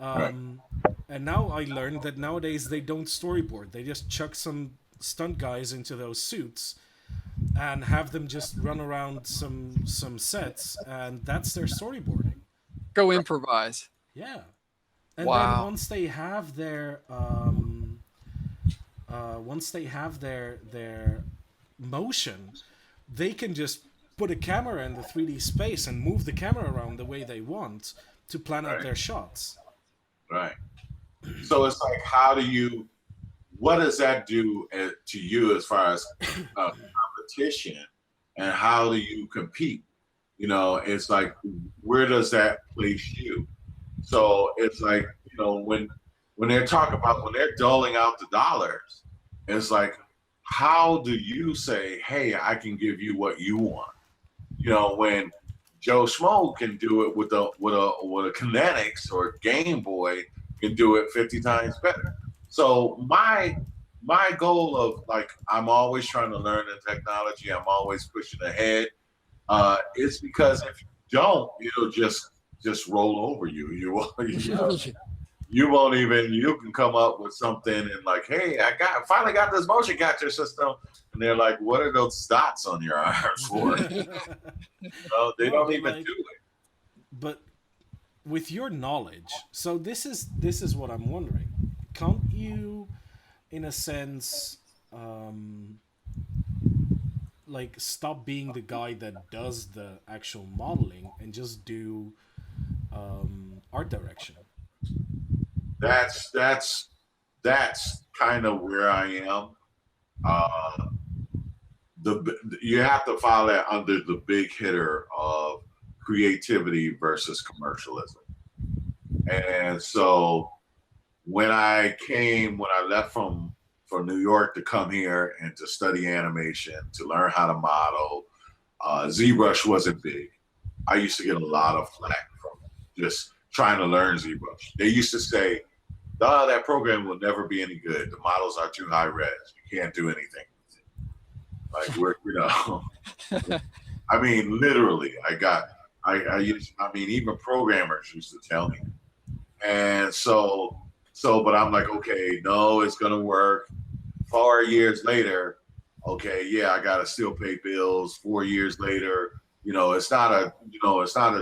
And now I learned that nowadays they don't storyboard. They just chuck some stunt guys into those suits and have them just run around some sets, and that's their storyboarding. Go improvise. Yeah. And then once they have their motion, they can just put a camera in the 3D space and move the camera around the way they want to plan out their shots. Right. So it's like, what does that do to you as far as competition, and how do you compete? It's like, where does that place you? So it's like, when they're talking about, when they're doling out the dollars, it's like, how do you say, hey, I can give you what you want? When Joe Schmo can do it with a Kinetics, or Game Boy can do it 50 times better. So my goal of, like, I'm always trying to learn the technology, I'm always pushing ahead. It's because if you don't, it'll just roll over you. You won't even, you can come up with something and like, hey, I finally got this motion capture system, and they're like, what are those dots on your arms for? They don't even do it. But with your knowledge, so this is what I'm wondering. Can't you, in a sense, like, stop being the guy that does the actual modeling and just do art direction? That's kind of where I am. You have to follow that under the big hitter of creativity versus commercialism. And so when I left from New York to come here and to study animation, to learn how to model, ZBrush wasn't big. I used to get a lot of flack from just trying to learn ZBrush. They used to say, that program will never be any good. The models are too high res. You can't do anything with it. Like, I mean, literally, even programmers used to tell me. And so, but I'm like, okay, no, it's going to work. 4 years later, okay, yeah, I got to still pay bills. 4 years later, it's not a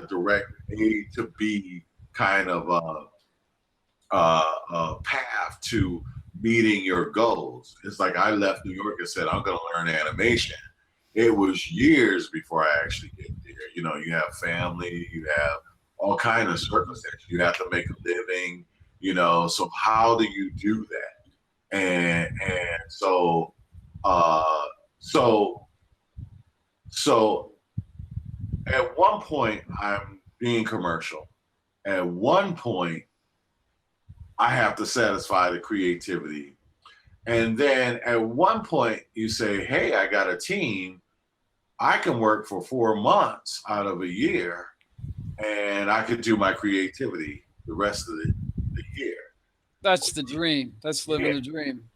direct A to B kind of path to meeting your goals. It's like, I left New York and said, I'm going to learn animation. It was years before I actually get there. You have family, you have all kinds of circumstances. You have to make a living, so how do you do that? And so at one point I'm being commercial. At one point I have to satisfy the creativity. And then at one point you say, hey, I got a team. I can work for 4 months out of a year, and I could do my creativity the rest of the year. That's the dream. That's living the dream.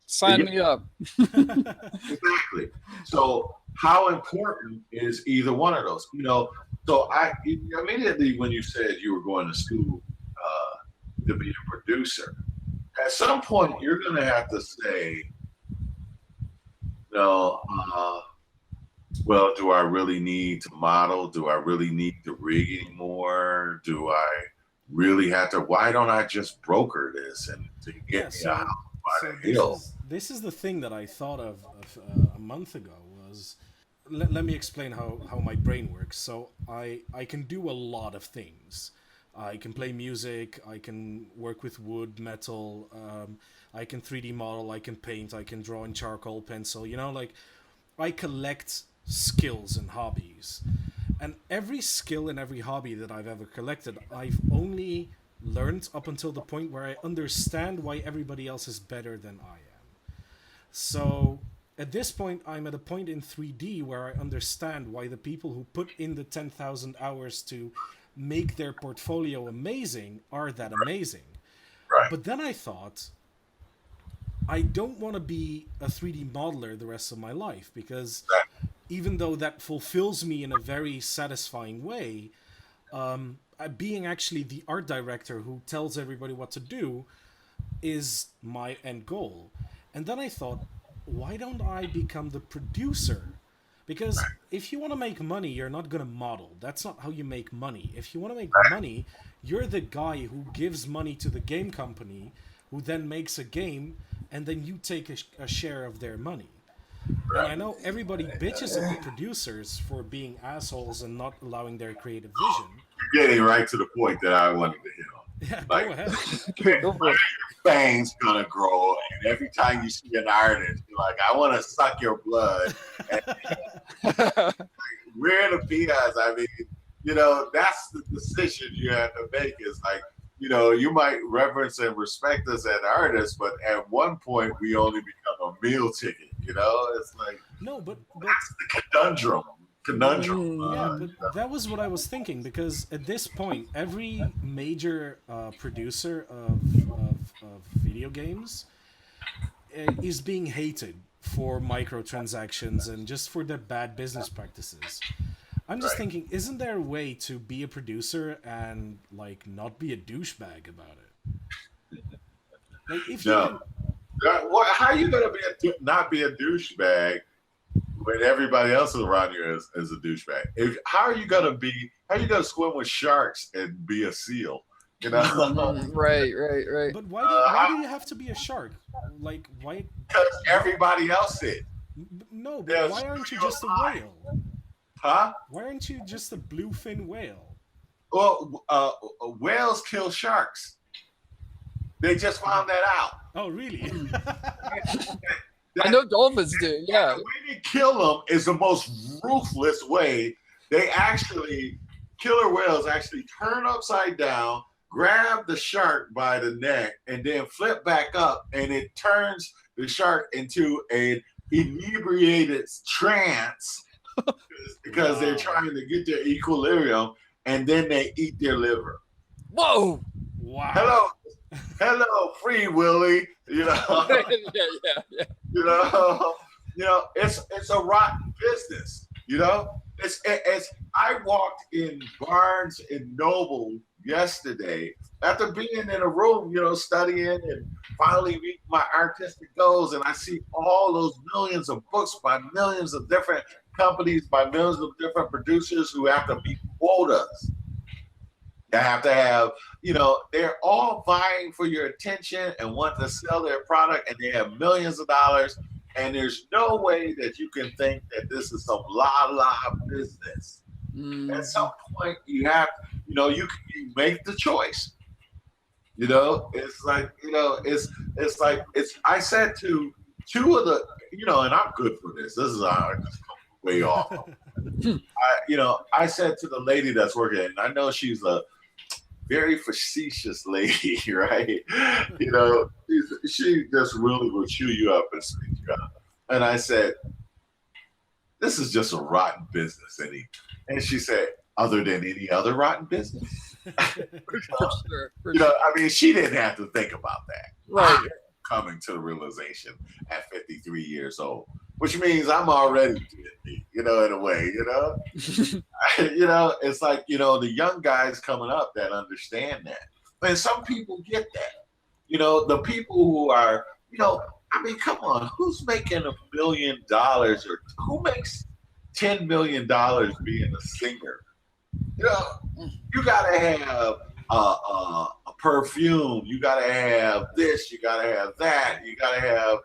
Sign me up. Exactly. So how important is either one of those? So I immediately, when you said you were going to school to be a producer, at some point you're going to have to say, well, do I really need to model? Do I really need to rig anymore? Do I really have to? Why don't I just broker this and to get me out by the hill? this is the thing that I thought of a month ago was let me explain how my brain works. So I can do a lot of things. I can play music, I can work with wood, metal, I can 3D model, I can paint, I can draw in charcoal, pencil, you know, like I collect skills and hobbies. And every skill and every hobby that I've ever collected, I've only learned up until the point where I understand why everybody else is better than I am. So at this point, I'm at a point in 3D where I understand why the people who put in the 10,000 hours to make their portfolio amazing are that amazing. Right. But then I thought, I don't want to be a 3D modeler the rest of my life, because even though that fulfills me in a very satisfying way, being actually the art director who tells everybody what to do is my end goal. And then I thought, why don't I become the producer? Because if you want to make money, you're not going to model. That's not how you make money. If you want to make money, you're the guy who gives money to the game company, who then makes a game, and then you take a share of their money. And I know everybody bitches at the producers for being assholes and not allowing their creative vision. You're getting right to the point that I wanted to hit on. Yeah, Like, go ahead. your fang's gonna grow, and every time you see an artist, you're like, I want to suck your blood. And, we're the peons. I mean, you know, that's the decision you have to make. Is like, you know, you might reverence and respect us as artists, but at one point we only become a meal ticket. You know, it's like No, but that's the conundrum. yeah, but that was what I was thinking, because at this point, every major producer of video games is being hated for microtransactions and just for their bad business practices. I'm just thinking, isn't there a way to be a producer and like not be a douchebag about it? Like if you can... How are you gonna not be a douchebag when everybody else around you is a douchebag? How are you gonna swim with sharks and be a seal? You know, Right. But why do you have to be a shark? Like why? Because everybody else is. No, but why aren't you just a whale? Huh? Why aren't you just a bluefin whale? Well, whales kill sharks. They just found that out. Oh, really? I know dolphins do. Yeah. The way they kill them is the most ruthless way. They actually, killer whales actually turn upside down, grab the shark by the neck, and then flip back up, and it turns the shark into an inebriated trance because they're trying to get their equilibrium, and then they eat their liver. Whoa! Wow! Hello, Free Willy. You know. yeah. You know, it's a rotten business. You know, it's I walked in Barnes and Noble yesterday after being in a room, you know, studying and finally meeting my artistic goals, and I see all those millions of books by millions of different companies, by millions of different producers who have to meet quotas. They have to have, you know, they're all vying for your attention and want to sell their product, and they have millions of dollars. And there's no way that you can think that this is some la business. At some point, you have, you know, you make the choice. You know, it's like, you know, it's like I said to two of the, you know, and I'm good for this. This is way off. I said to the lady that's working, and I know she's a very facetious lady, right? You know, she just really will chew you up and speak you up. And I said, this is just a rotten business. And she said, other than any other rotten business? For sure. You know, I mean, she didn't have to think about that. Right. I'm coming to the realization at 53 years old, which means I'm already dead, you know, in a way, you know? You know, it's like, you know, the young guys coming up that understand that. And some people get that. You know, the people who are, you know, I mean, come on, who's making $1 million or who makes $10 million being a singer? You know, you gotta have a perfume, you gotta have this, you gotta have that, you gotta have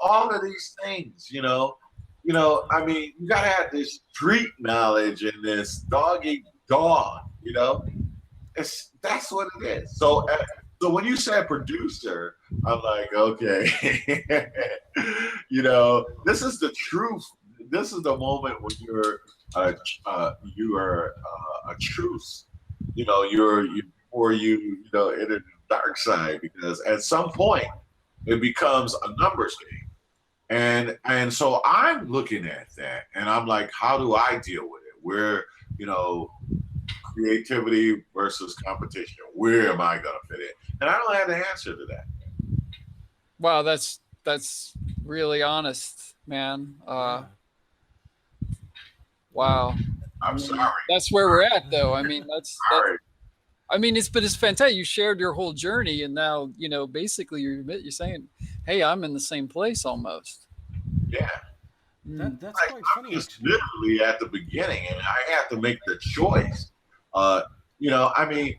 all of these things, I mean, you gotta have this street knowledge and this dog eat dog, that's what it is. So when you said producer, I'm like, okay, this is the truth. This is the moment when you are a truce. You're or in the dark side, because at some point it becomes a numbers game, and so I'm looking at that and I'm like, how do I deal with it? Where creativity versus competition. Where am I gonna fit in? And I don't have the answer to that. Wow, that's really honest, man. Wow. I'm sorry. That's where we're at, though. I mean, it's fantastic. You shared your whole journey, and now basically you're saying, "Hey, I'm in the same place almost." Yeah. That's quite funny. Just literally at the beginning, and I have to make the choice. I mean,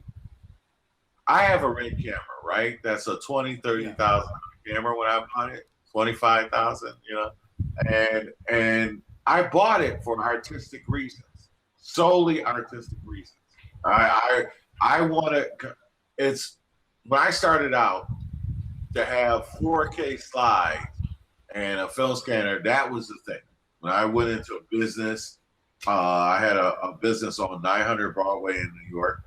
I have a red camera, right? That's a $20,000-$30,000 camera when I bought it, 25,000, and I bought it for artistic reasons, solely artistic reasons. I wanted when I started out to have 4K slides and a film scanner. That was the thing. When I went into business, I had a business on 900 Broadway in New York,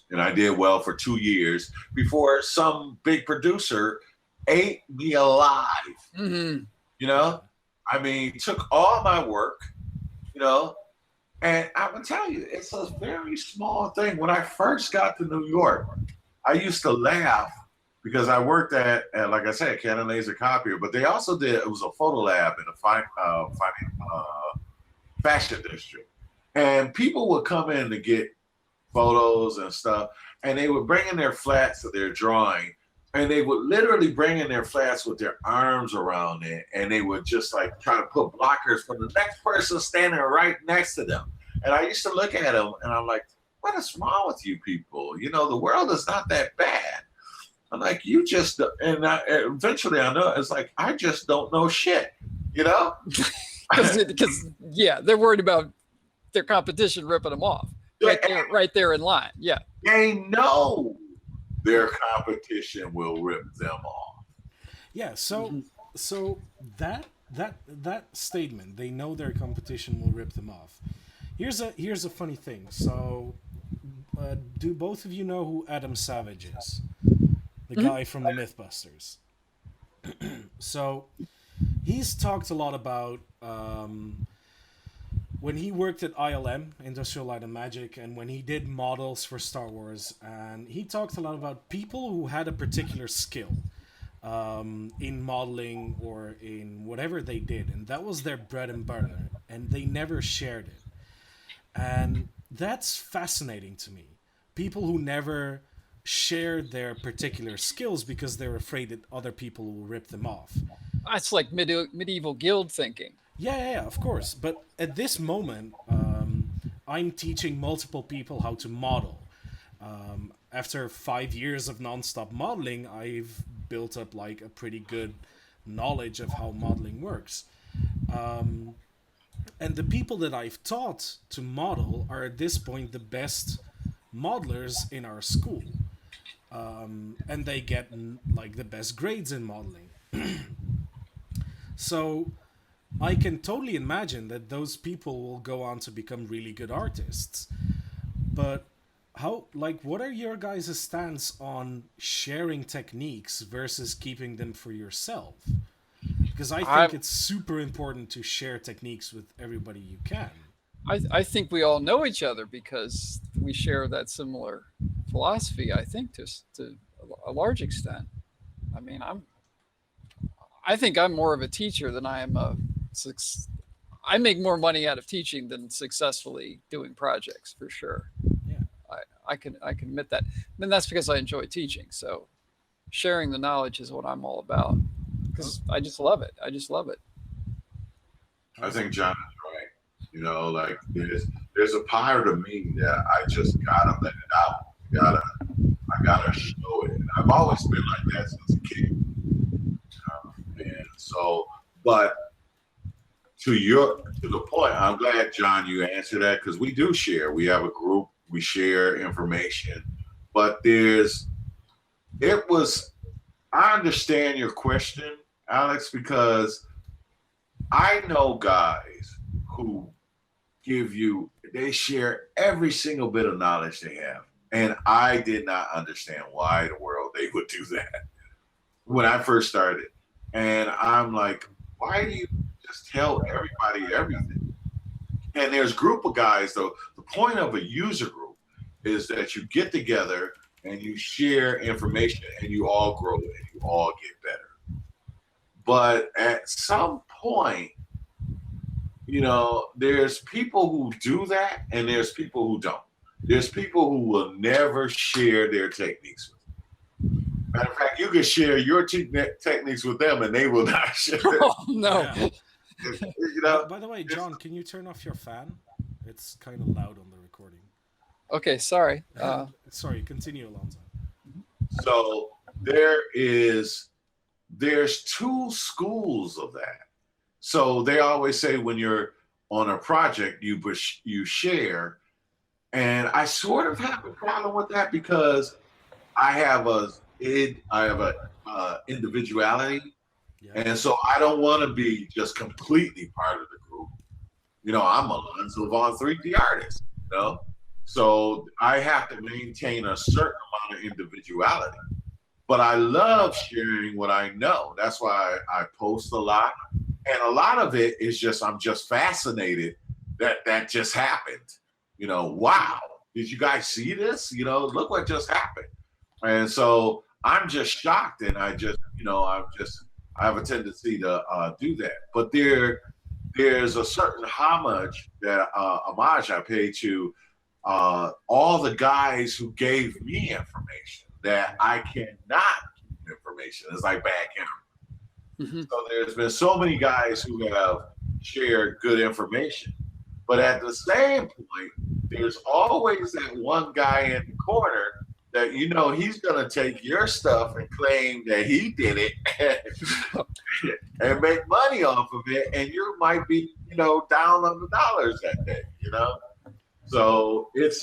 and I did well for 2 years before some big producer ate me alive. Mm-hmm. I mean, took all my work, and I would tell you, it's a very small thing. When I first got to New York, I used to laugh because I worked at like I said, Canon Laser Copier, but they also it was a photo lab in a fashion district. And people would come in to get photos and stuff, and they would bring in their flats of their drawing, and they would literally bring in their flats with their arms around it, and they would just like try to put blockers for the next person standing right next to them. And I used to look at them and I'm like, what is wrong with you people? The world is not that bad. I'm like, you just, eventually I know, it's like, I just don't know shit, Because they're worried about their competition ripping them off right there in line. Yeah. They know their competition will rip them off. Yeah, so that statement, they know their competition will rip them off. Here's a funny thing. So, do both of you know who Adam Savage is? The guy from the Mythbusters. So, he's talked a lot about when he worked at ILM, Industrial Light and Magic, and when he did models for Star Wars, and he talked a lot about people who had a particular skill in modeling or in whatever they did, and that was their bread and butter, and they never shared it. And that's fascinating to me. People who never shared their particular skills because they're afraid that other people will rip them off. That's like medieval guild thinking. Yeah, of course. But at this moment, I'm teaching multiple people how to model. After 5 years of nonstop modeling, I've built up like a pretty good knowledge of how modeling works. And the people that I've taught to model are at this point the best modelers in our school. And they get like the best grades in modeling. So I can totally imagine that those people will go on to become really good artists. But what are your guys' stance on sharing techniques versus keeping them for yourself? Because I think it's super important to share techniques with everybody you can. I think we all know each other because we share that similar philosophy, I think, to a large extent. I mean, I think I'm more of a teacher than I am I make more money out of teaching than successfully doing projects, for sure. Yeah. I can admit that. And that's because I enjoy teaching. So sharing the knowledge is what I'm all about because I just love it. I think John is right. Like there's a part of me that I just gotta let it out. I gotta show it. And I've always been like that since a kid. And So, but to the point, I'm glad, John, you answered that, because we do share. We have a group. We share information, but I understand your question, Alex, because I know guys who they share every single bit of knowledge they have. And I did not understand why in the world they would do that when I first started. And I'm like, why do you just tell everybody everything? And there's a group of guys, though. The point of a user group is that you get together and you share information and you all grow and you all get better. But at some point, there's people who do that and there's people who don't. There's people who will never share their techniques with you. Matter of fact, you can share your techniques with them and they will not share theirs. Oh, no. Yeah. By the way, John, can you turn off your fan? It's kind of loud on the recording. Okay, sorry. Sorry, continue, Alonzo. So there's two schools of that. So they always say when you're on a project, you share. And I sort of have a problem with that because I have individuality. Yeah. And so I don't want to be just completely part of the group. I'm Alonzo Von 3D artist, So I have to maintain a certain amount of individuality. But I love sharing what I know. That's why I post a lot. And a lot of it is I'm just fascinated that just happened. Wow, did you guys see this? Look what just happened. And so I'm just shocked. And I have a tendency to do that. But there's a certain homage I pay to all the guys who gave me information that I cannot keep information. It's like bad camera. Mm-hmm. So there's been so many guys who have shared good information. But at the same point, there's always that one guy in the corner that he's going to take your stuff and claim that he did it and make money off of it. And you might be, down on the dollars that day, So it's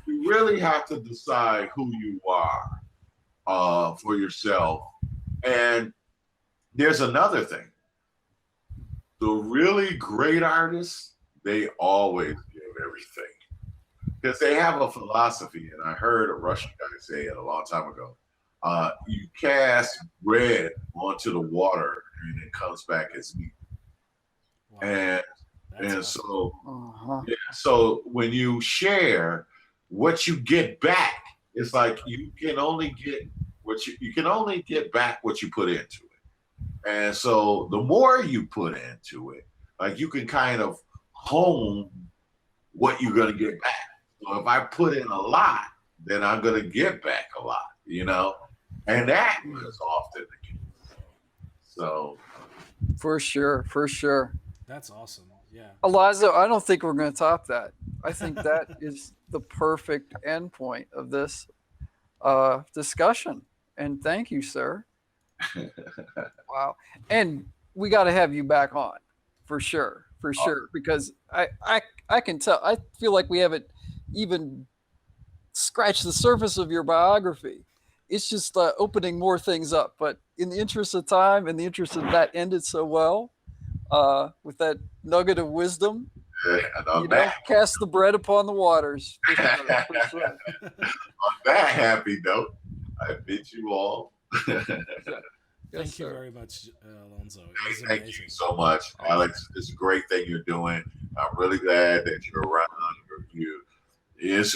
you really have to decide who you are for yourself. And there's another thing. The really great artists, they always give everything. Because they have a philosophy, and I heard a Russian guy say it a long time ago. You cast bread onto the water, and it comes back as meat. Wow. So when you share, what you get back is like you can only get back what you put into it. And so the more you put into it, like you can kind of hone what you're going to get back. So if I put in a lot, then I'm going to get back a lot, and that is often the case. So. For sure. That's awesome. Yeah. Alonzo, I don't think we're going to top that. I think that is the perfect endpoint of this discussion. And thank you, sir. Wow. And we got to have you back on for sure, because I can tell. I feel like we haven't even scratched the surface of your biography. It's just opening more things up. But in the interest of time, in the interest of that ended so well, with that nugget of wisdom, cast the bread upon the waters. For sure. On that happy note, I bid you all. Thank you very much, Alonzo. Thank you so much, Alex. It's a great thing you're doing. I'm really glad that you're around.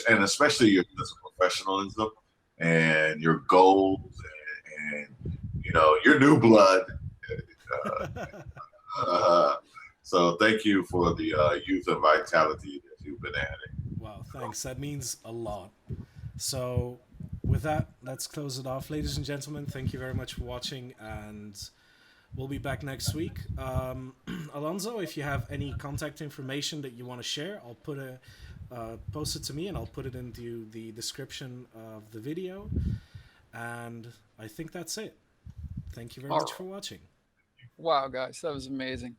And especially your professionalism and your goals and your new blood. So thank you for the youth and vitality that you've been adding. Wow, thanks. That means a lot. So with that, let's close it off. Ladies and gentlemen, thank you very much for watching, and we'll be back next week. Alonzo, if you have any contact information that you want to share, I'll post it to me, and I'll put it into the description of the video. And I think that's it. Thank you very much for watching. Wow, guys, that was amazing.